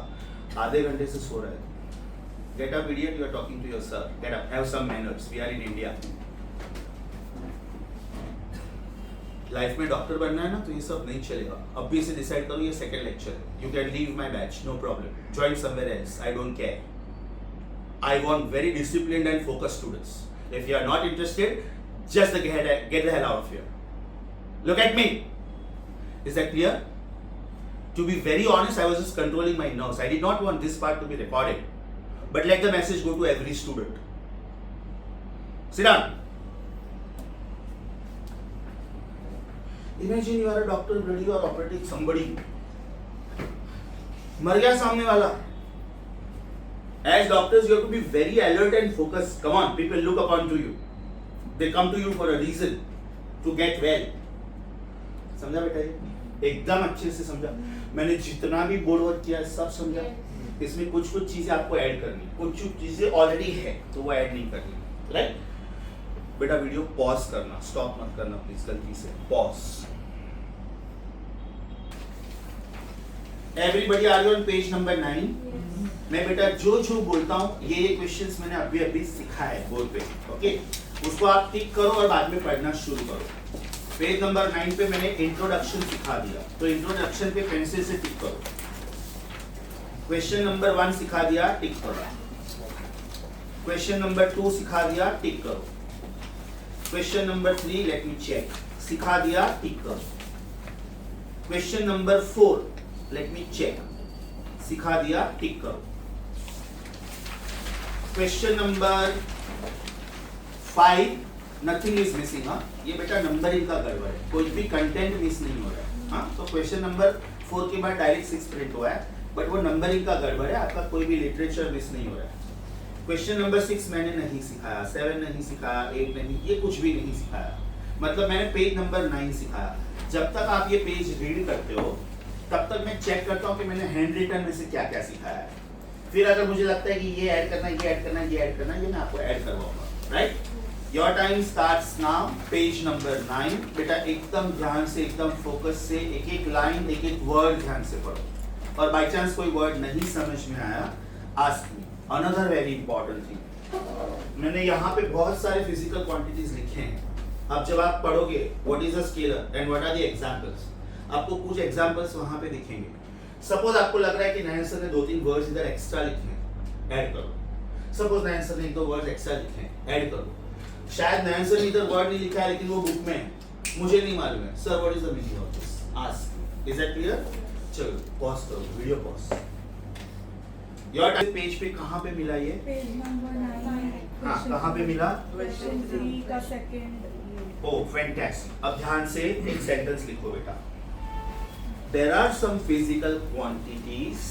आधे घंटे से सो रहा है. Get up idiot, you are talking to your sir. Get up, have some manners. We are in India. Life में डॉक्टर बनना है ना तो ये सब नहीं चलेगा. अब भी इसे डिसाइड करो, ये सेकंड लेक्चर है. You can leave my batch, no problem. Join somewhere else. I don't care. I want very disciplined and focused students. If you are not interested, just get the hell out of here. Look at me. Is that clear? To be very honest, I was just controlling my nerves. I did not want this part to be recorded. But let the message go to every student. Sit down. Imagine you are a doctor, bloody, you are operating somebody. मर गया सामने वाला. As doctors, you have to be very alert and focused. Come on, people look upon to you. They come to you for a reason, to get well. समझा बेटा ये? एकदम अच्छे से समझा. मैंने जितना भी बोर्ड वर्क किया सब समझा. इसमें कुछ चीजें आपको ऐड करनी, कुछ चीजें ऑलरेडी है तो वो ऐड नहीं करनी. राइट? बेटा वीडियो पॉज करना, स्टॉप मत करना प्लीज गलती से. Pause. Everybody are you on page number 9? मैं बेटा जो जो बोलता हूँ ये क्वेश्चंस मैंने अभी अभी सिखा है बोर्ड पे. ओके, उसको आप टिक करो और बाद में पढ़ना शुरू करो. पेज नंबर 9 पे मैंने इंट्रोडक्शन सिखा दिया, तो इंट्रोडक्शन पे पेंसिल से टिक करो. क्वेश्चन नंबर 1 सिखा दिया, टिक करो. क्वेश्चन नंबर 2 सिखा दिया, टिक करो. Question number 3 let me check, सिखा दिया, टिक करो. Question number 4 let me check, सिखा दिया, टिक करो. Question number 5 nothing is missing. ये बेटा नंबरिंग का गड़बड़ है, कोई भी कंटेंट मिस नहीं हो रहा है. हाँ, तो क्वेश्चन नंबर 4 के बाद डायरेक्ट 6 प्रिंट हुआ है, बट वो नंबरिंग का गड़बड़ है, आपका कोई भी लिटरेचर मिस नहीं हो रहा है. क्वेश्चन नंबर 6 मैंने नहीं सिखाया, 7 नहीं सिखाया, 8 नहीं, ये कुछ भी नहीं सिखाया. मतलब मैंने पेज नंबर 9 सिखाया. जब तक आप ये पेज रीड करते हो तब तक मैं चेक करता हूँ कि मैंने हैंड रिटन में से क्या क्या सिखाया है. फिर अगर मुझे लगता है कि ये ऐड करना, ये ऐड करना, ये ऐड करना, ये मैं आपको ऐड करवाऊंगा. Right? Your time starts now, page number 9। बेटा एकदम ध्यान से, एकदम फोकस से एक एक लाइन, एक एक वर्ड ध्यान से पढ़ो, और बाय चांस कोई वर्ड नहीं समझ में आया, ask me. Another very important thing, मैंने यहाँ पे बहुत सारे फिजिकल क्वांटिटीज लिखे हैं। अब जब आप पढ़ोगे what is a scalar and what are the examples, आपको कुछ एग्जांपल्स वहां पे दिखेंगे। सपोज आपको लग रहा है कि नयन सर ने 2-3 वर्ड्स इधर एक्स्ट्रा लिखे हैं, ऐड करो। सपोज नयन सर ने 1-2 वर्ड्स एक्स्ट्रा लिखे हैं, ऐड करो। शायद नयन सर ने इधर वर्ड नहीं लिखा है लेकिन वो बुक में है, मुझे नहीं मालूम है। Sir what is the meaning of this, ask. Is that clear? चलो पॉज करो, video pause. Your time page पे कहां पे मिला ये? Page number 9। हाँ, कहां पे मिला? क्वेश्चन 3 का सेकंड। Oh, fantastic. अब ध्यान से एक सेंटेंस लिखो बेटा। There are some physical quantities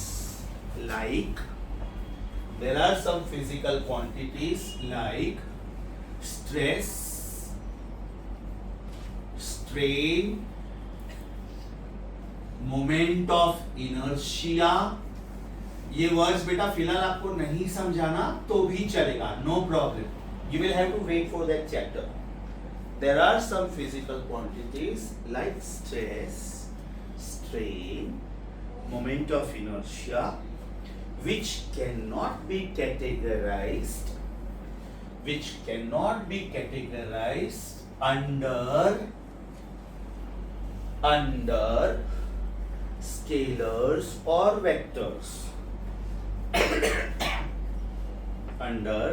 like stress, strain, moment of inertia। ये वर्ड्स बेटा फिलहाल आपको नहीं समझाना तो भी चलेगा, no problem. You will have to wait for that chapter. There are some physical quantities like stress, strain, moment of inertia, which cannot be categorized under scalars or vectors. Under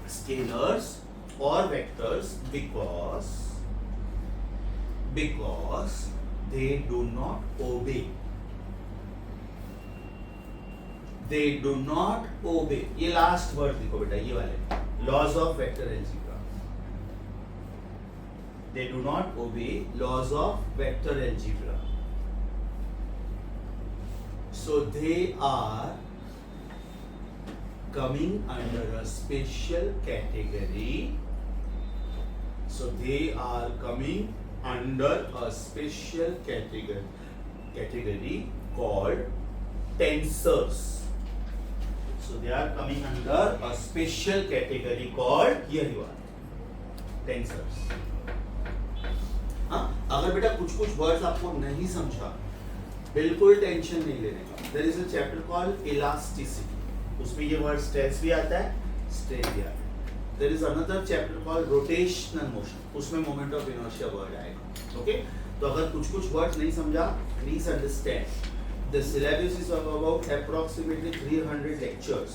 scalars or vectors because they do not obey ये लास्ट वर्ड देखो बेटा, ये वाले laws of vector algebra. they do not obey laws of vector algebra, so they are coming under a special category. So they are coming under a special category called tensors. So they are coming under a special category called, here you are, tensors. हाँ, अगर बेटा कुछ वर्ड्स आपको नहीं समझा, बिल्कुल टेंशन नहीं लेने का। There is a chapter called elasticity. उसमें ये वर्ड स्ट्रेस भी आता है, स्ट्रेन भी आता है। There is another chapter called rotational motion, उसमें moment of inertia वर्ड आएगा। ओके, तो अगर कुछ वर्ड्स नहीं समझा, please understand the syllabus is of about approximately 300 lectures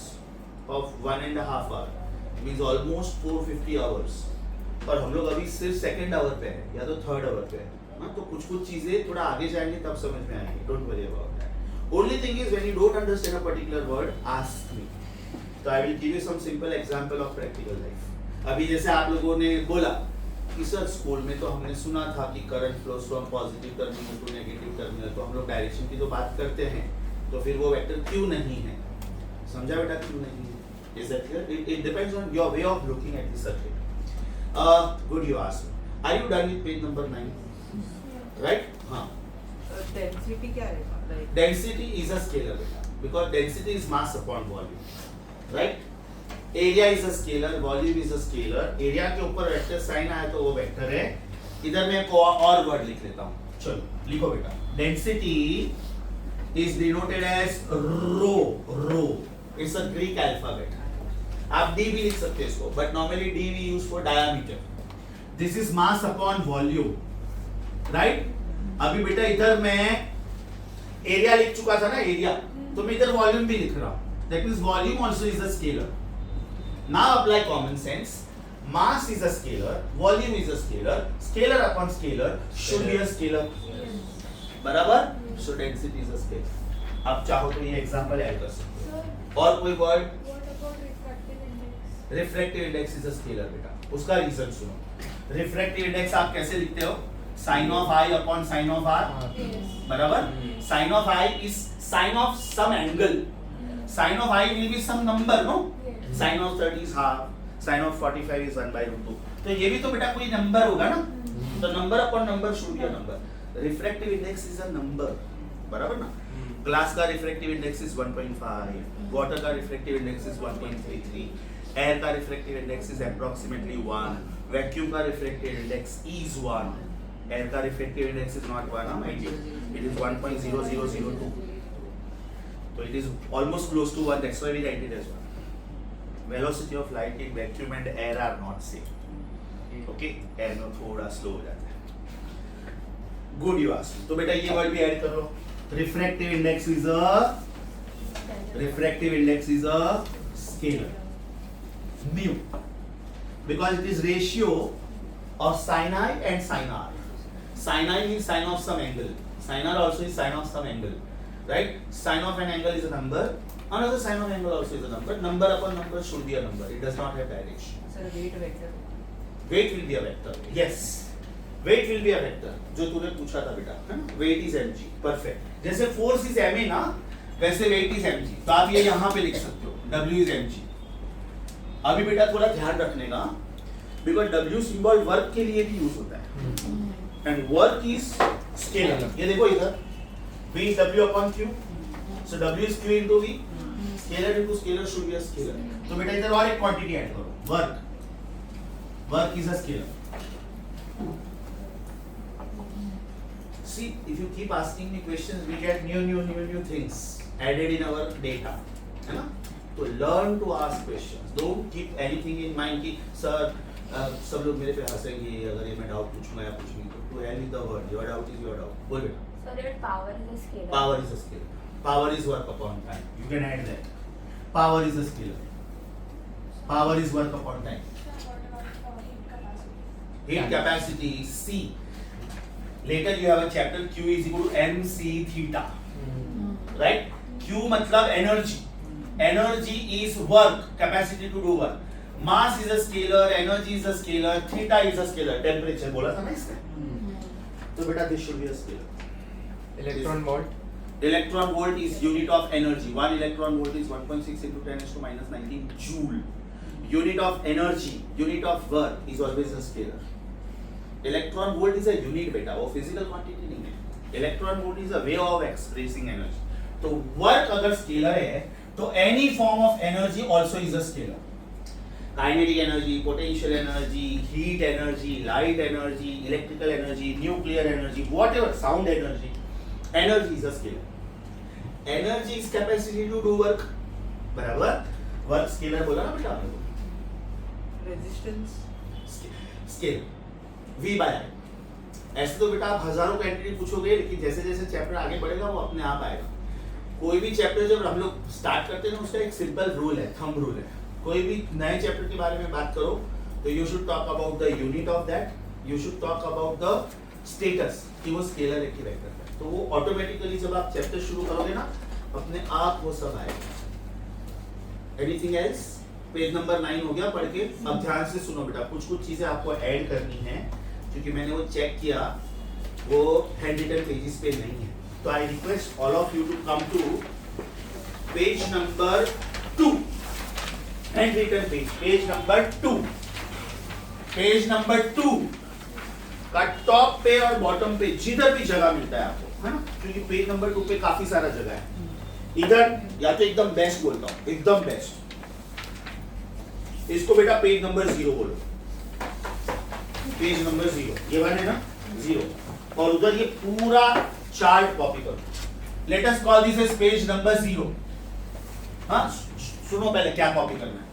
of 1.5 hour, means almost 450 hours, और हम लोग अभी सिर्फ सेकंड आवर पे है या तो थर्ड आवर पे है ना, तो कुछ चीजें थोड़ा आगे जाएंगे तब समझ में आएंगे। Don't worry about that. Only thing is when you don't understand a particular word, ask me, तो I will give you some simple example of practical life. अभी जैसे आप लोगों ने बोला कि सर स्कूल में तो हमने सुना था कि current flows from positive terminal to negative terminal, तो हम लोग डायरेक्शन की तो बात करते हैं, तो फिर वो वेक्टर क्यों नहीं है? समझा बेटा क्यों नहीं है? Is that clear? It depends on your way of looking at the subject. Good, you asked. Are you done with page number 9? Right? हाँ. डेंसिटी क्या है? Density is a scalar बेटा, because density is mass upon volume, right? Area is a scalar, volume is a scalar. Area के ऊपर वेक्टर साइन आया तो वो वेक्टर है। इधर मैं एक और वर्ड लिख लेता हूँ, चलो लिखो बेटा। Density is denoted as rho. It's a Greek alphabet. आप d भी लिख सकते हैं इसको, but normally d we use for diameter. This is mass upon volume, right? अभी बेटा इधर मैं एरिया लिख चुका था ना, एरिया, तो मैं इधर वॉल्यूम भी लिख रहा हूँ। That means volume also is a scalar. Now apply common sense. Mass is a scalar, volume is a scalar, scalar upon scalar should be a scalar. बराबर? So density is a scalar. आप चाहो तो ये एग्जांपल ऐड कर सकते हो। और कोई word? Refractive index is a scalar बेटा, उसका रीजन सुनो। रिफ्रैक्टिव इंडेक्स आप कैसे लिखते हो? Sine of i upon sine of r, बराबर? Sine of i is sine of some angle, sine of i will be some number, no? Sine of 30 is half, sine of 45 is 1/√2, तो ये भी तो बेटा कोई नंबर होगा ना, तो number upon number should be a number. Refractive index is a number, बराबर ना? ग्लास का रिफ्रैक्टिव इंडेक्स इज 1.5, वाटर का रिफ्रैक्टिव इंडेक्स इज 1.33, एयर का refractive index is approximately 1, vacuum का रिफ्रैक्टिव इंडेक्स इज 1, एयर का refractive index is not 1, mind you, it is 1.0002, so it is almost close to 1, that's why we write it as 1. Velocity of light in vacuum and air are not same. Okay, air में थोड़ा स्लो हो जाता है. Good you asked. तो बेटा ये वर्ड भी ऐड करो. Refractive index is a scalar. Mu. Because it is ratio of sin I and sin R. Sin I means sine of some angle. Sin R also is sine of some angle. Right? Sine of an angle is a number. Another sine of angle also is a number. Number upon number should be a number. It does not have direction. Sir, weight vector. Weight will be a vector. Yes. Weight will be a vector. जो तूने पूछा था बेटा, है ना? Weight is mg. Perfect. जैसे force is ma ना, वैसे weight is mg. तो आप ये यहाँ पे लिख सकते हो. W is mg. अभी बेटा थोड़ा ध्यान रखने का, because W symbol work के लिए भी यूज होता है. And work is scalar. ये देखो इधर. V is W upon Q. So W is Q into V. Scalar into scalar should be a scalar. तो बेटा इधर और एक क्वांटिटी ऐड करो. Work. Work is a scalar. See, if you keep asking me questions, we get new things added in our data. है ना? तो learn to ask questions. Don't keep anything in mind कि sir सब लोग मेरे पे हंसेंगे अगर ये मैं डाउट पूछूंगा या पूछूंगी तो end with the word. Your doubt is your doubt. बोल बेटा. So that power is a scalar. Power is a scalar. Power is work upon time. You can add that. Power is a scalar. Power is work upon time. Heat capacity is C. Later you have a chapter Q is equal to mc theta. Right? Q मतलब energy. Energy is work. Capacity to do work. Mass is a scalar. Energy is a scalar. Theta is a scalar. Temperature बोला था ना इसने. तो बेटा this should be a scalar. Electron volt. Electron volt is unit of energy. 1 electron volt is 1.6 into 10 to minus 19 joule. Unit of energy, unit of work is always a scalar. Electron volt is a unit beta, वो physical quantity नहीं है. Electron volt is a way of expressing energy. तो work अगर scalar है, तो any form of energy also is a scalar. Kinetic energy, potential energy, heat energy, light energy, electrical energy, nuclear energy, whatever, sound energy. Energy is a scalar. Energy is capacity to do work. बराबर? Work scalar बोला ना बेटा आपने? Resistance. Scalar. V by I. ऐसे तो बेटा आप हजारों क्वांटिटी पूछोगे, लेकिन जैसे जैसे चैप्टर आगे बढ़ेगा वो अपने आप आएगा. कोई भी चैप्टर जब हम लोग स्टार्ट करते हैं ना, उसका एक सिंपल रूल है, थंब रूल है. कोई भी नए चैप्टर के बारे में बात करो तो you should talk about the unit of that, you should talk about the status कि वो स्केलर है कि वेक्टर है. तो वो ऑटोमेटिकली जब आप चैप्टर शुरू करोगे ना, अपने आप वो सब आएगा. Anything else? पेज नंबर 9 हो गया पढ़ के. अब ध्यान से सुनो बेटा, कुछ चीजें आपको ऐड करनी है क्योंकि मैंने वो चेक किया, वो हैंड रिटन पेजेस पे नहीं है. तो I request all of you to come to page number 2. Hand written page number 2. Page number 2 का टॉप पे और बॉटम पे जिधर भी जगह मिलता है आपको, है ना, क्योंकि पेज नंबर 2 पे काफी सारा जगह है. इधर या तो एकदम बेस्ट बोलता हूँ, एकदम बेस्ट. इसको बेटा पेज नंबर 0 बोलो. पेज नंबर 0 ये वाला है ना 0, और उधर ये पूरा चार्ट कॉपी करो. Let us call this as page number 0. हाँ सुनो पहले क्या कॉपी करना है.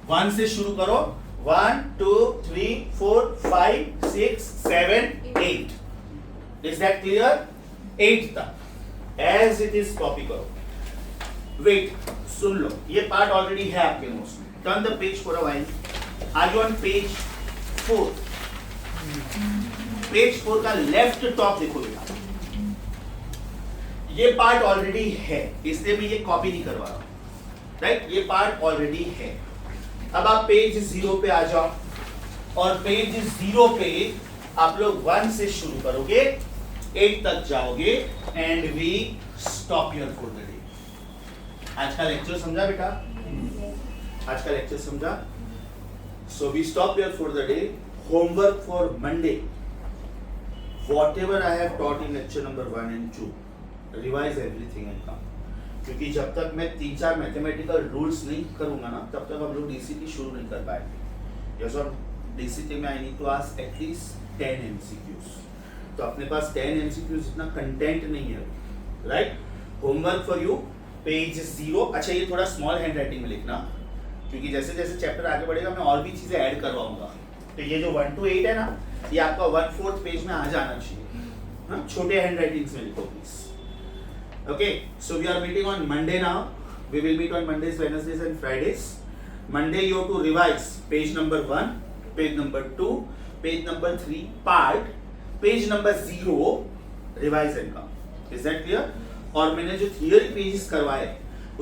1 से शुरू करो. 1 2 3 4 5 6 7 8. Is that clear? 8 तक as it is कॉपी करो. Wait, सुन लो, ये पार्ट ऑलरेडी है आपके नोट्स में. Turn the page for a while. Are you on page 4? Page 4 का लेफ्ट टॉप देखो बेटा. ये पार्ट ऑलरेडी है, इसलिए मैं ये कॉपी नहीं करवा रहा. राइट, ये पार्ट ऑलरेडी है. अब आप पेज 0 पे आ जाओ, और पेज 0 पे आप लोग 1 से शुरू करोगे, 8 तक जाओगे, and we stop your for the day. आज का लेक्चर समझा बेटा? आज का लेक्चर समझा? So we stop your for the day. Homework for Monday, whatever I have taught in lecture number 1 and 2, revise everything and come. क्योंकि जब तक मैं 3-4 मैथमेटिकल रूल्स नहीं करूंगा ना तब तक हम लोग डीसीटी शुरू नहीं कर पाएंगे। यस और डीसीटी में I need to ask at least 10 MCQs. तो अपने पास 10 एमसीक्यूज इतना कंटेंट नहीं है, right. Homework for you page 0। अच्छा ये थोड़ा स्मॉल हैंड राइटिंग में लिखना, क्योंकि जैसे जैसे चैप्टर आगे बढ़ेगा मैं और भी चीजें ऐड करवाऊंगा। तो ये जो 1 to 8 है ना, ये आपका 1/4 पेज में आ जाना चाहिए। हाँ, छोटे हैंड राइटिंग्स में लिखो please. Okay, so we are meeting on Monday now. We will meet on Mondays, Wednesdays and Fridays. Monday you have to revise page number 1, page number 2, page number 3 part, page number 0 revise and come. Is that clear? और मैंने जो theory pages करवाए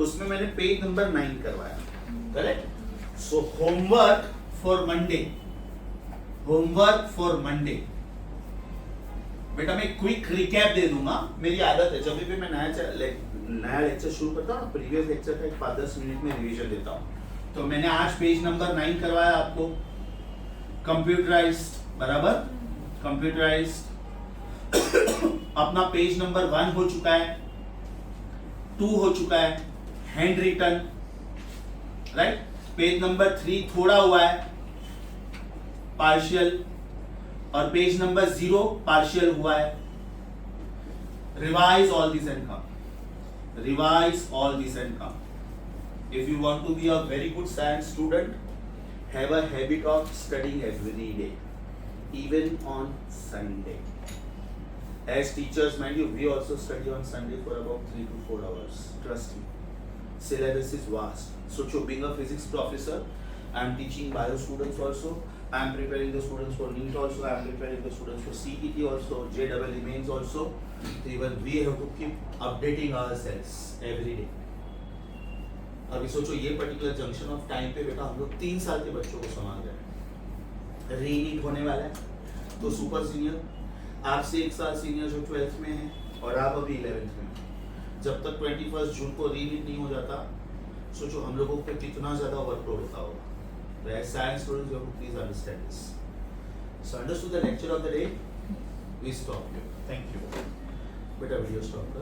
उसमें मैंने page number 9 करवाया, correct? So homework for Monday. Homework for Monday. बेटा मैं क्विक रिकैप दे दूंगा। मेरी आदत है जब भी मैं नया लेक्चर शुरू करता हूँ, प्रीवियस लेक्चर का 5-10 मिनट में रिवीजन देता हूँ। तो मैंने आज पेज नंबर 9 करवाया आपको, कंप्यूटराइज्ड, बराबर, कंप्यूटराइज्ड। अपना पेज नंबर 1 हो चुका है, 2 हो चुका है, hand written, right. Page number 3 थोड़ा हुआ है, पार्शियल, और पेज नंबर 0 पार्शियल हुआ है। Revise all this and come, revise all this and come. If you want to be a very good science student, have a habit of studying every day, even on Sunday. As teachers, mind you, we also study on Sunday for about 3 to 4 hours. Trust me, syllabus is vast. So, being a physics professor, I am teaching bio students also. I am preparing the students for NEET also. I am preparing the students for CET also, JEE mains also. So even we have to keep updating ourselves every day. अभी सोचो ये पर्टिकुलर जंक्शन ऑफ टाइम पे बेटा हम लोग 3 साल के बच्चों को संभाल रहे हैं। रीनीट होने वाला है तो सुपर सीनियर, आपसे 1 साल सीनियर जो 12th में है और आप अभी 11th में। जब तक 21 जून को रीनीट नहीं हो जाता, सोचो हम लोगों पे कितना ज्यादा वर्कलोड होता होगा। As science students, you have to please understand this. So understood the lecture of the day. We stop here. Thank you. Better video stop.